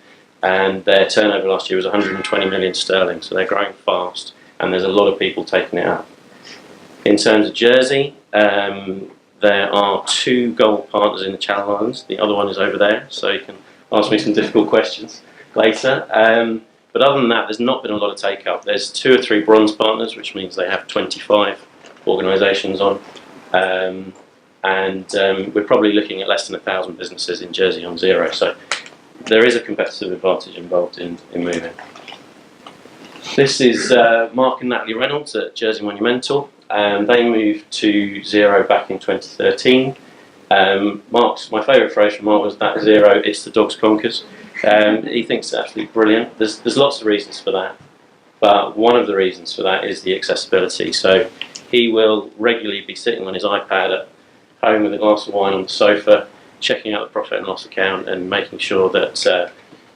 and their turnover last year was 120 million sterling, so they're growing fast and there's a lot of people taking it up. In terms of Jersey, there are 2 gold partners in the Channel Islands. The other one is over there, so you can ask me some difficult questions later. But other than that, there's not been a lot of take up. There's 2 or 3 bronze partners, which means they have 25 organisations on. We're probably looking at less than 1,000 businesses in Jersey on Xero. So there is a competitive advantage involved in moving. This is Mark and Natalie Reynolds at Jersey Monumental. They moved to Xero back in 2013. My favourite phrase from Mark was that Xero, it's the dog's conkers. He thinks it's absolutely brilliant. There's lots of reasons for that, but one of the reasons for that is the accessibility. So he will regularly be sitting on his iPad at home with a glass of wine on the sofa, checking out the profit and loss account and making sure that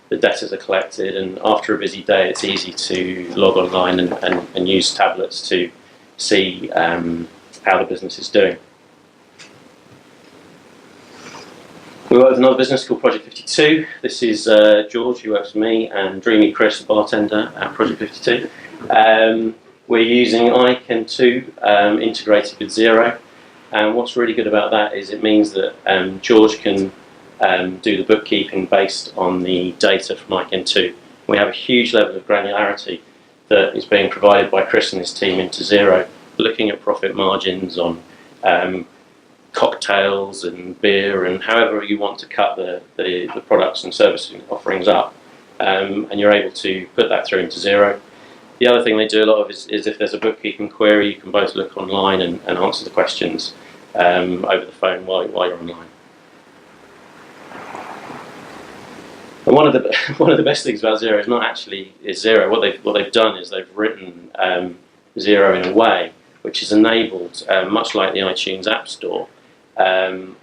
the debtors are collected, and after a busy day it's easy to log online and use tablets to see how the business is doing. We work with another business called Project 52. This is George, who works with me, and Dreamy Chris, the bartender at Project 52. We're using iCan2 integrated with Xero, and what's really good about that is it means that George can do the bookkeeping based on the data from iCan2. We have a huge level of granularity that is being provided by Chris and his team into Xero, looking at profit margins on cocktails and beer and however you want to cut the products and service offerings up, and you're able to put that through into Xero. The other thing they do a lot of is if there's a bookkeeping query, you can both look online and answer the questions over the phone while you're online. And one of the best things about Xero is not actually Xero. What they've done is they've written Xero in a way which has enabled, much like the iTunes App Store,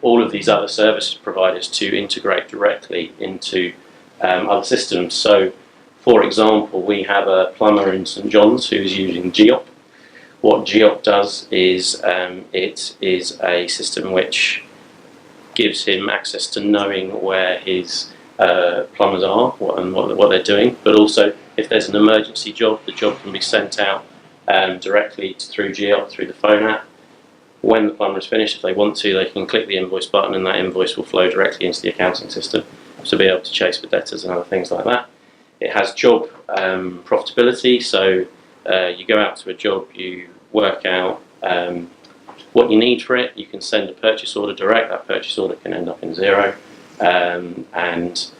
all of these other service providers to integrate directly into other systems. So, for example, we have a plumber in St John's who's using GEOP. What GEOP does is it is a system which gives him access to knowing where his plumbers are and what they're doing, but also if there's an emergency job, the job can be sent out directly through GEOP, through the phone app. When the plumber is finished, if they want to, they can click the invoice button and that invoice will flow directly into the accounting system to be able to chase for debtors and other things like that. It has job profitability, so you go out to a job, you work out what you need for it, you can send a purchase order direct, that purchase order can end up in Xero, and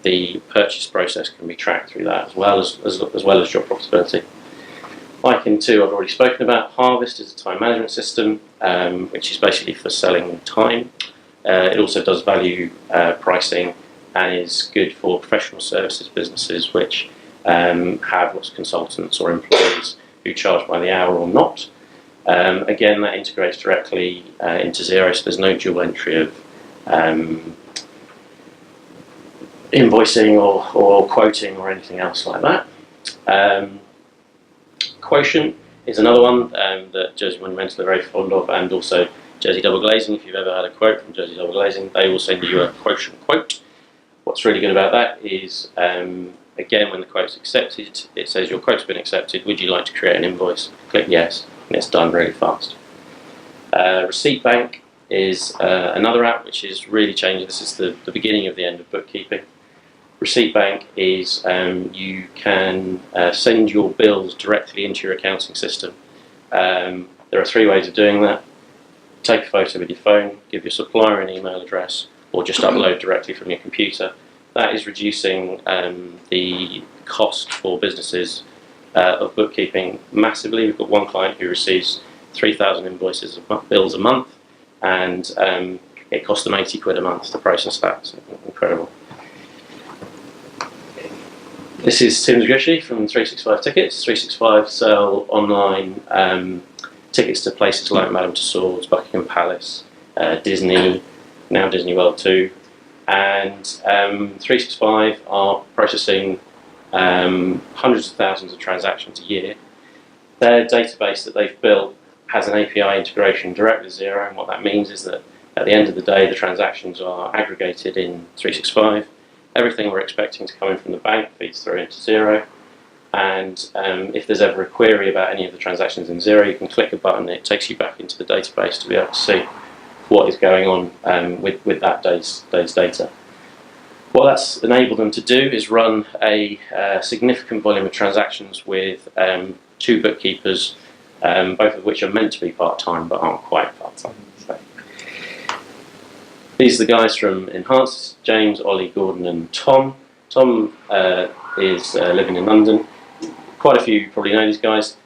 the purchase process can be tracked through that as well as job profitability. iCan2 I've already spoken about. Harvest is a time management system, which is basically for selling time. It also does value pricing and is good for professional services businesses which have lots of consultants or employees who charge by the hour or not. Again, that integrates directly into Xero, so there's no dual entry of invoicing or quoting or anything else like that. Quotient is another one that Jersey Monumental are very fond of, and also Jersey Double Glazing. If you've ever had a quote from Jersey Double Glazing, they will send you a Quotient quote. What's really good about that is, again, when the quote's accepted, it says your quote's been accepted, would you like to create an invoice? Click yes, and it's done really fast. Receipt Bank is another app which is really changing. This is the beginning of the end of bookkeeping. Receipt Bank is you can send your bills directly into your accounting system. There are 3 ways of doing that. Take a photo with your phone, give your supplier an email address, or just upload directly from your computer. That is reducing the cost for businesses of bookkeeping massively. We've got one client who receives 3,000 bills a month, and it costs them 80 quid a month to process that. It's incredible. This is Tim's Gushy from 365 Tickets. 365 sell online tickets to places like Madame Tussauds, Buckingham Palace, Disney, now Disney World too, and 365 are processing hundreds of thousands of transactions a year. Their database that they've built has an API integration direct with Xero, and what that means is that at the end of the day the transactions are aggregated in 365. Everything we're expecting to come in from the bank feeds through into Xero, and if there's ever a query about any of the transactions in Xero, you can click a button and it takes you back into the database to be able to see what is going on with that day's data. What that's enabled them to do is run a significant volume of transactions with 2 bookkeepers, both of which are meant to be part-time but aren't quite part-time. So, these are the guys from Incase: James, Ollie, Gordon and Tom. Tom is living in London. Quite a few you probably know these guys.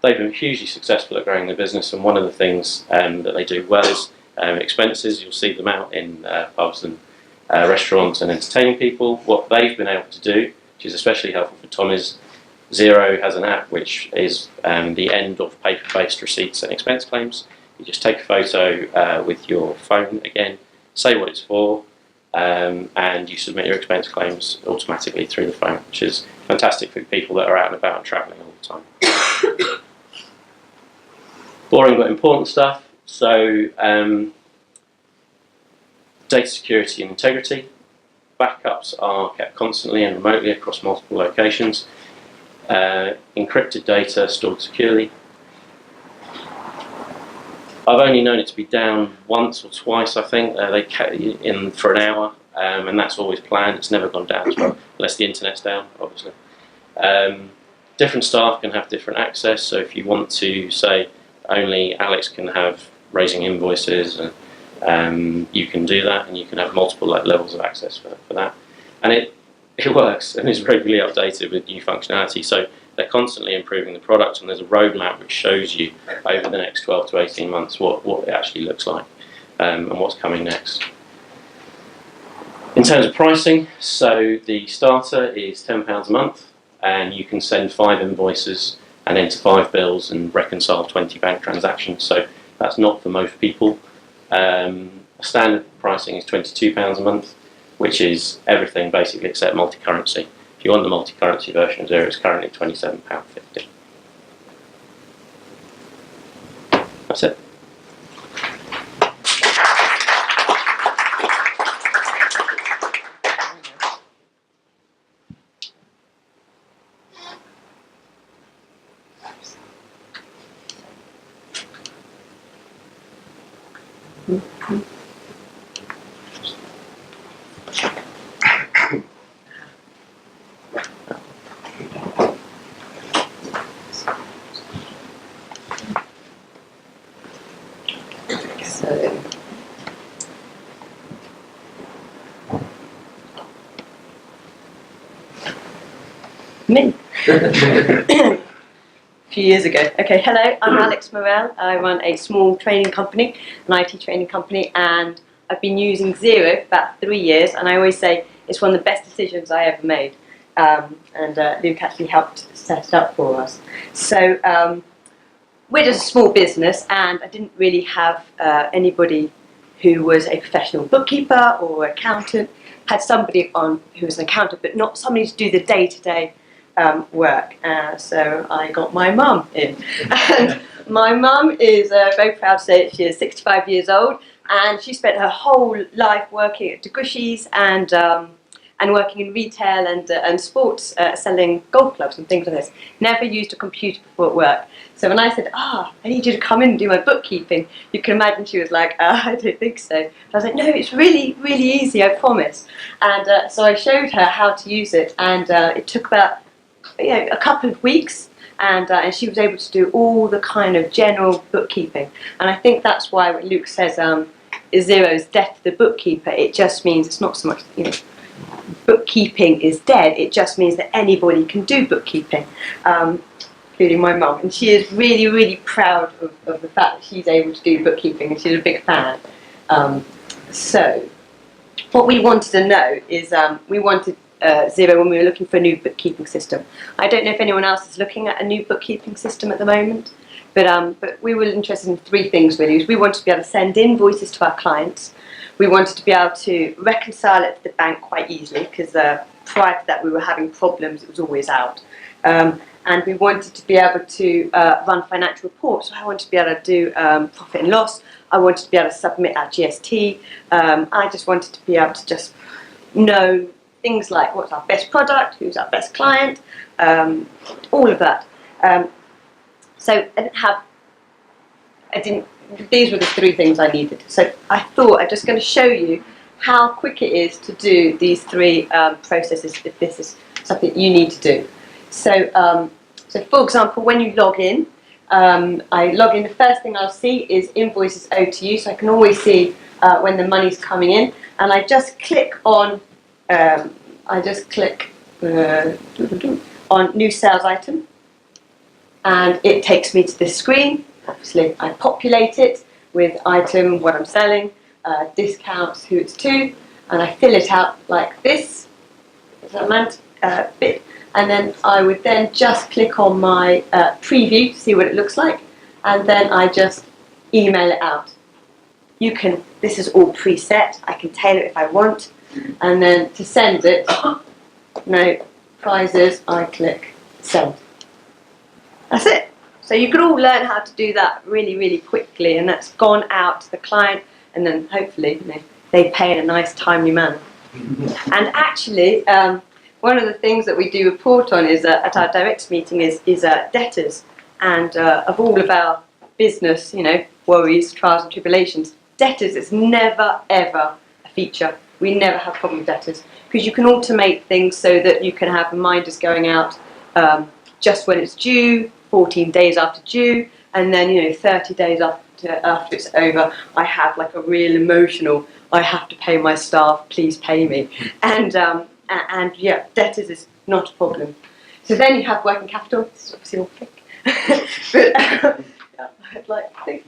They've been hugely successful at growing their business, and one of the things that they do well is expenses. You'll see them out in pubs and restaurants and entertaining people. What they've been able to do, which is especially helpful for Tom, is Xero has an app which is the end of paper-based receipts and expense claims. You just take a photo with your phone again, say what it's for, and you submit your expense claims automatically through the phone, which is fantastic for people that are out and about and travelling all the time. Boring but important stuff. So, data security and integrity. Backups are kept constantly and remotely across multiple locations. Encrypted data stored securely. I've only known it to be down once or twice, I think. In for an hour, and that's always planned. It's never gone down as well, unless the internet's down, obviously. Different staff can have different access, so if you want to say only Alex can have raising invoices, you can do that, and you can have multiple levels of access for that. And it works and is regularly updated with new functionality, so they're constantly improving the product, and there's a roadmap which shows you over the next 12 to 18 months what it actually looks like and what's coming next. In terms of pricing, so the starter is £10 a month, and you can send 5 invoices and enter 5 bills and reconcile 20 bank transactions, so that's not for most people. Standard pricing is £22 a month, which is everything basically except multi-currency. If you want the multi-currency version of Xero, it's currently £27.50. That's it. Me. A few years ago. Okay, hello, I'm Alex Morel. I run a small training company, an IT training company, and I've been using Xero for about 3 years, and I always say it's one of the best decisions I ever made. And Luke actually helped set it up for us. So we're just a small business, and I didn't really have anybody who was a professional bookkeeper or accountant. Had somebody on who was an accountant, but not somebody to do the day-to-day work. So I got my mum in. And my mum is very proud to say that she is 65 years old, and she spent her whole life working at Degushis and working in retail and sports, selling golf clubs and things like this. Never used a computer before at work. So when I said, I need you to come in and do my bookkeeping, you can imagine she was like, I don't think so. I was like, no, it's really, really easy, I promise. And so I showed her how to use it, and it took about a couple of weeks, and she was able to do all the kind of general bookkeeping. And I think that's why when Luke says Xero's death to the bookkeeper, it just means it's not so much, bookkeeping is dead, it just means that anybody can do bookkeeping, including my mum. And she is really, really proud of the fact that she's able to do bookkeeping, and she's a big fan. So what we wanted to know is we wanted Xero when we were looking for a new bookkeeping system. I don't know if anyone else is looking at a new bookkeeping system at the moment, but we were interested in 3 things really. We wanted to be able to send invoices to our clients. We wanted to be able to reconcile it to the bank quite easily, because prior to that we were having problems, it was always out. And we wanted to be able to run financial reports. So I wanted to be able to do profit and loss. I wanted to be able to submit our GST. I just wanted to be able to just know things like what's our best product, who's our best client, all of that. So these were the 3 things I needed. So I thought I'm just going to show you how quick it is to do these three processes if this is something you need to do. So, so for example, when you log in, I log in, the first thing I'll see is invoices owed to you, so I can always see when the money's coming in, and I just click on, on new sales item, and it takes me to this screen. Obviously, I populate it with item, what I'm selling, discounts, who it's to, and I fill it out like this, bit, and then I would then just click on my preview to see what it looks like, and then I just email it out. You can, this is all preset, I can tailor it if I want, and then to send it, no prizes, I click send. That's it. So you can all learn how to do that really, really quickly, and that's gone out to the client, and then hopefully they pay in a nice, timely manner. And actually, one of the things that we do report on is at our directors meeting is debtors, and of all of our business, worries, trials and tribulations, debtors is never ever a feature. We never have problem with debtors because you can automate things so that you can have reminders going out just when it's due, 14 days after due, and then 30 days after it's over, I have like a real emotional, I have to pay my staff, please pay me, and yeah, debtors is not a problem. So then you have working capital. This is obviously all fake, but I'd like to think.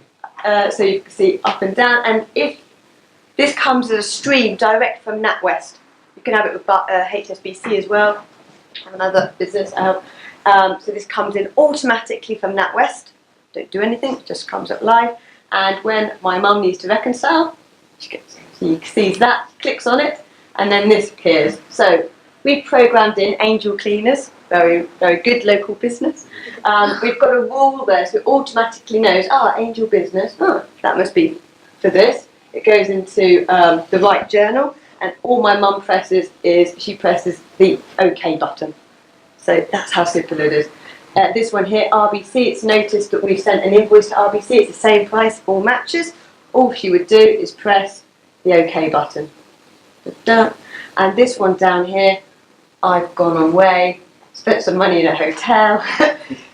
So you can see up and down, and if this comes as a stream direct from NatWest, you can have it with HSBC as well, another business. So this comes in automatically from NatWest. Don't do anything, it just comes up live. And when my mum needs to reconcile, she sees that, clicks on it, and then this appears. So we've programmed in angel cleaners, very, very good local business. We've got a rule there, so it automatically knows, angel business, that must be for this. It goes into the right journal, and all my mum presses is, she presses the OK button. So that's how simple it is. This one here, RBC, it's noticed that we've sent an invoice to RBC, it's the same price, all matches. All she would do is press the OK button. And this one down here, I've gone away, spent some money in a hotel.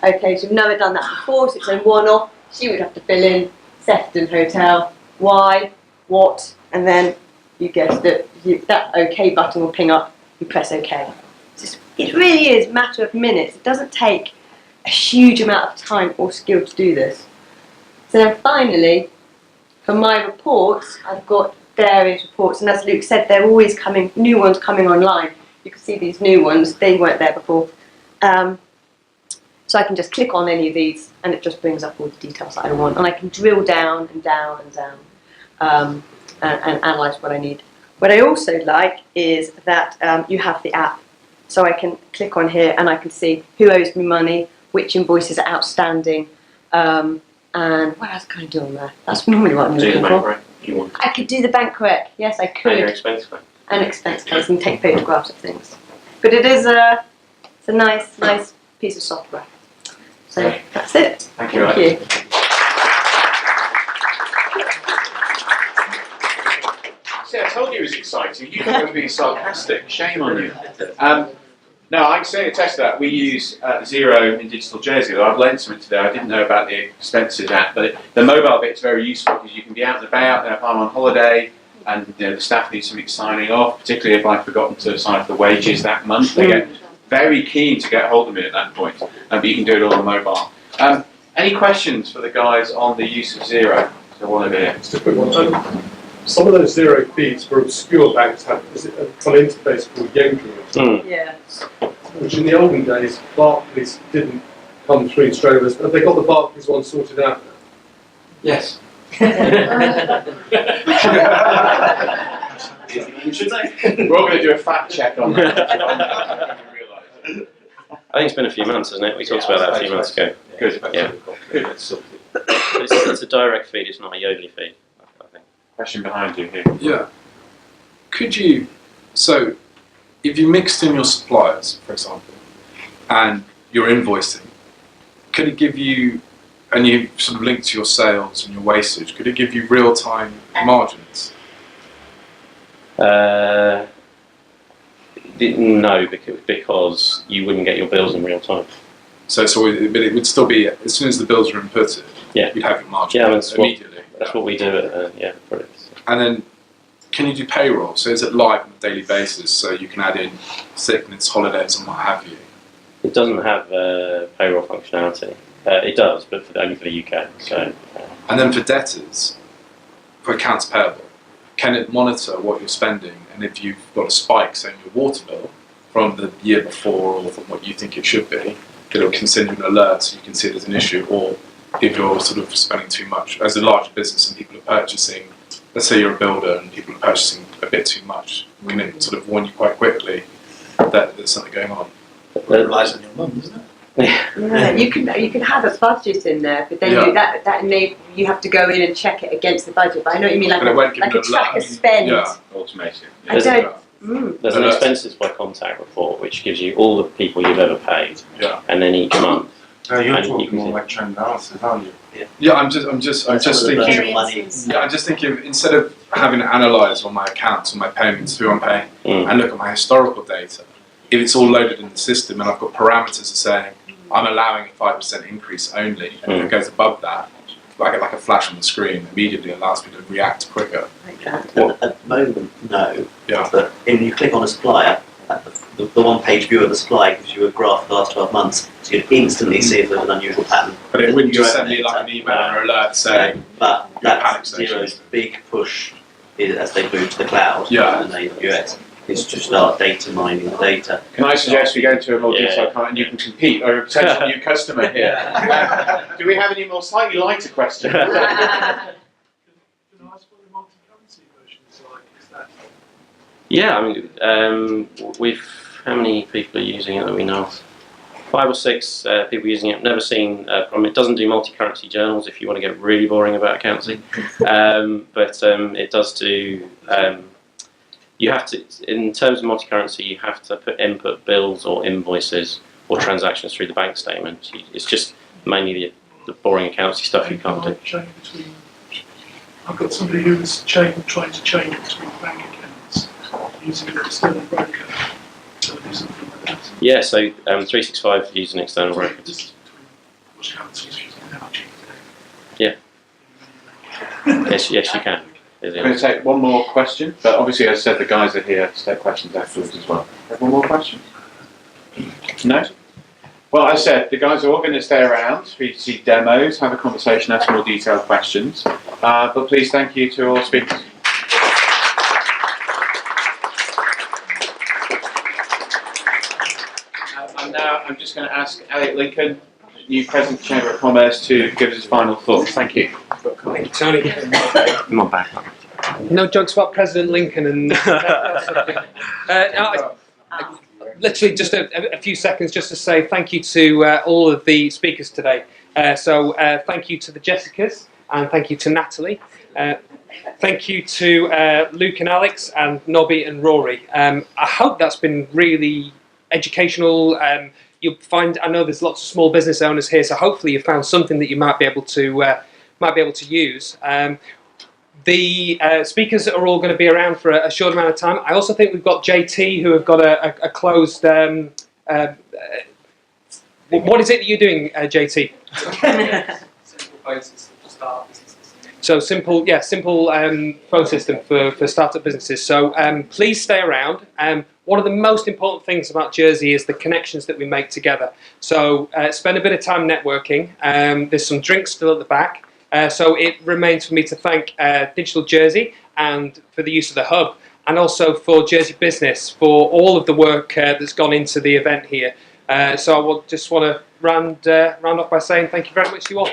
Okay, so we've never done that before, so it's a one-off. She would have to fill in Sefton Hotel, why, what, and then you guessed it, that OK button will ping up, you press OK. It really is a matter of minutes. It doesn't take a huge amount of time or skill to do this. So then finally, for my reports, I've got various reports, and as Luke said, they're always coming, new ones coming online. You can see these new ones, they weren't there before. So I can just click on any of these, and it just brings up all the details that I want, and I can drill down and down and down and analyse what I need. What I also like is that you have the app. So I can click on here and I can see who owes me money, which invoices are outstanding, and what else can I do on there? That's normally what I'm looking for. I could do the bank rec, yes I could. And your expense claim. And expense claims and take photographs of things. But it is it's a nice piece of software. So that's it. Thank you. See, I told you it was exciting. You thought it was being sarcastic. Shame on you. No, I can say attest to that. We use Xero in Digital Jersey. I've learned something today. I didn't know about the expenses app, but the mobile bit's very useful because you can be out and about. If I'm on holiday and the staff need something signing off, particularly if I've forgotten to sign off the wages that month, they get very keen to get hold of me at that point. But you can do it all on mobile. Any questions for the guys on the use of Xero? So one over here. Just a quick one. Some of those Xero feeds for obscure banks have an interface called Yodel. Yeah. Which in the olden days, Barclays didn't come through straight away. Have they got the Barclays one sorted out now? Yes. We're all going to do a fact check on that. I think it's been a few months, hasn't it? We talked about that a few months ago. Good. Yeah. It's a direct feed, it's not a Yodel feed, I think. Question behind you here. Yeah. Could you, so if you mixed in your suppliers, for example, and you're invoicing, could it give you, and you sort of link to your sales and your wastage, could it give you real-time margins? No, because you wouldn't get your bills in real time. But it would still be, as soon as the bills are inputted, Yeah. you'd have your margin Yeah, that's immediately. That's what we do at products. And then, can you do payroll? So is it live on a daily basis, so you can add in sickness, holidays, and what have you? It doesn't have payroll functionality. It does, but only for the UK. So. And then for debtors, for accounts payable, can it monitor what you're spending? And if you've got a spike, say in your water bill, from the year before or from what you think it should be, it'll send you an alert so you can see it as an issue. Or if you're sort of spending too much, as a large business and people are purchasing, let's say you're a builder and people are purchasing a bit too much, can it sort of warn you quite quickly that there's something going on? It relies on your mum, doesn't it? Yeah, you can have a budget in there, but then you have to go in and check it against the budget. But I know what you mean, like a tracker spend. Yeah, automated. I don't. There's an expenses by contact report which gives you all the people you've ever paid, and then each month. You're talking more like trend analysis, aren't you? Yeah, I'm just thinking. Yeah, I'm just thinking instead of having to analyse all my accounts and my payments, who I'm paying, and look at my historical data, if it's all loaded in the system and I've got parameters saying I'm allowing a 5% increase only, and if it goes above that, like a flash on the screen, immediately allows me to react quicker. At the moment, no. Yeah. But if you click on a supplier, the one-page view of the supplier gives you a graph of the last 12 months, so you can instantly see if there's an unusual pattern. But it wouldn't just send me like an email or alert saying, but that's Xero's big push as they move to the cloud and AWS. Is to start data mining the data. Can I suggest we go into a more detailed part and you can compete or a potential new customer here? Do we have any more slightly lighter questions? Can I ask what the multi-currency version is like? Is that Yeah, I mean, how many people are using it that we know of? 5 or 6 people using it. Never seen a problem. It doesn't do multi-currency journals if you want to get really boring about accounting, but it does do. You have to, in terms of multi-currency, you have to input bills or invoices or transactions through the bank statement. It's just mainly the boring accountancy stuff you can't do. I've got somebody who's trying to change between bank accounts using an external broker to do something like that. Yeah, so 365 use an external broker. Yeah. Yes, you can. I'm going to take one more question, but obviously, as I said, the guys are here to take questions afterwards as well. Have one more question? No? Well, as I said, the guys are all going to stay around for you to see demos, have a conversation, ask more detailed questions. But please thank you to all speakers. And now I'm just going to ask Elliot Lincoln, new President of the Chamber of Commerce, to give us his final thoughts. Thank you. Thank you, Tony. Come on back. No jokes about President Lincoln and literally just a few seconds just to say thank you to all of the speakers today. So thank you to the Jessicas and thank you to Natalie. Thank you to Luke and Alex and Nobby and Rory. I hope that's been really educational. You'll find, I know there's lots of small business owners here, so hopefully you found something that you might be able to use. The speakers are all going to be around for a short amount of time. I also think we've got JT who have got a closed. What is it that you're doing, JT? simple phone system to start businesses? So simple phone system for startup businesses. So please stay around. One of the most important things about Jersey is the connections that we make together. So spend a bit of time networking. There's some drinks still at the back. So it remains for me to thank Digital Jersey and for the use of the hub, and also for Jersey Business for all of the work that's gone into the event here. So I just want to round off by saying thank you very much to you all.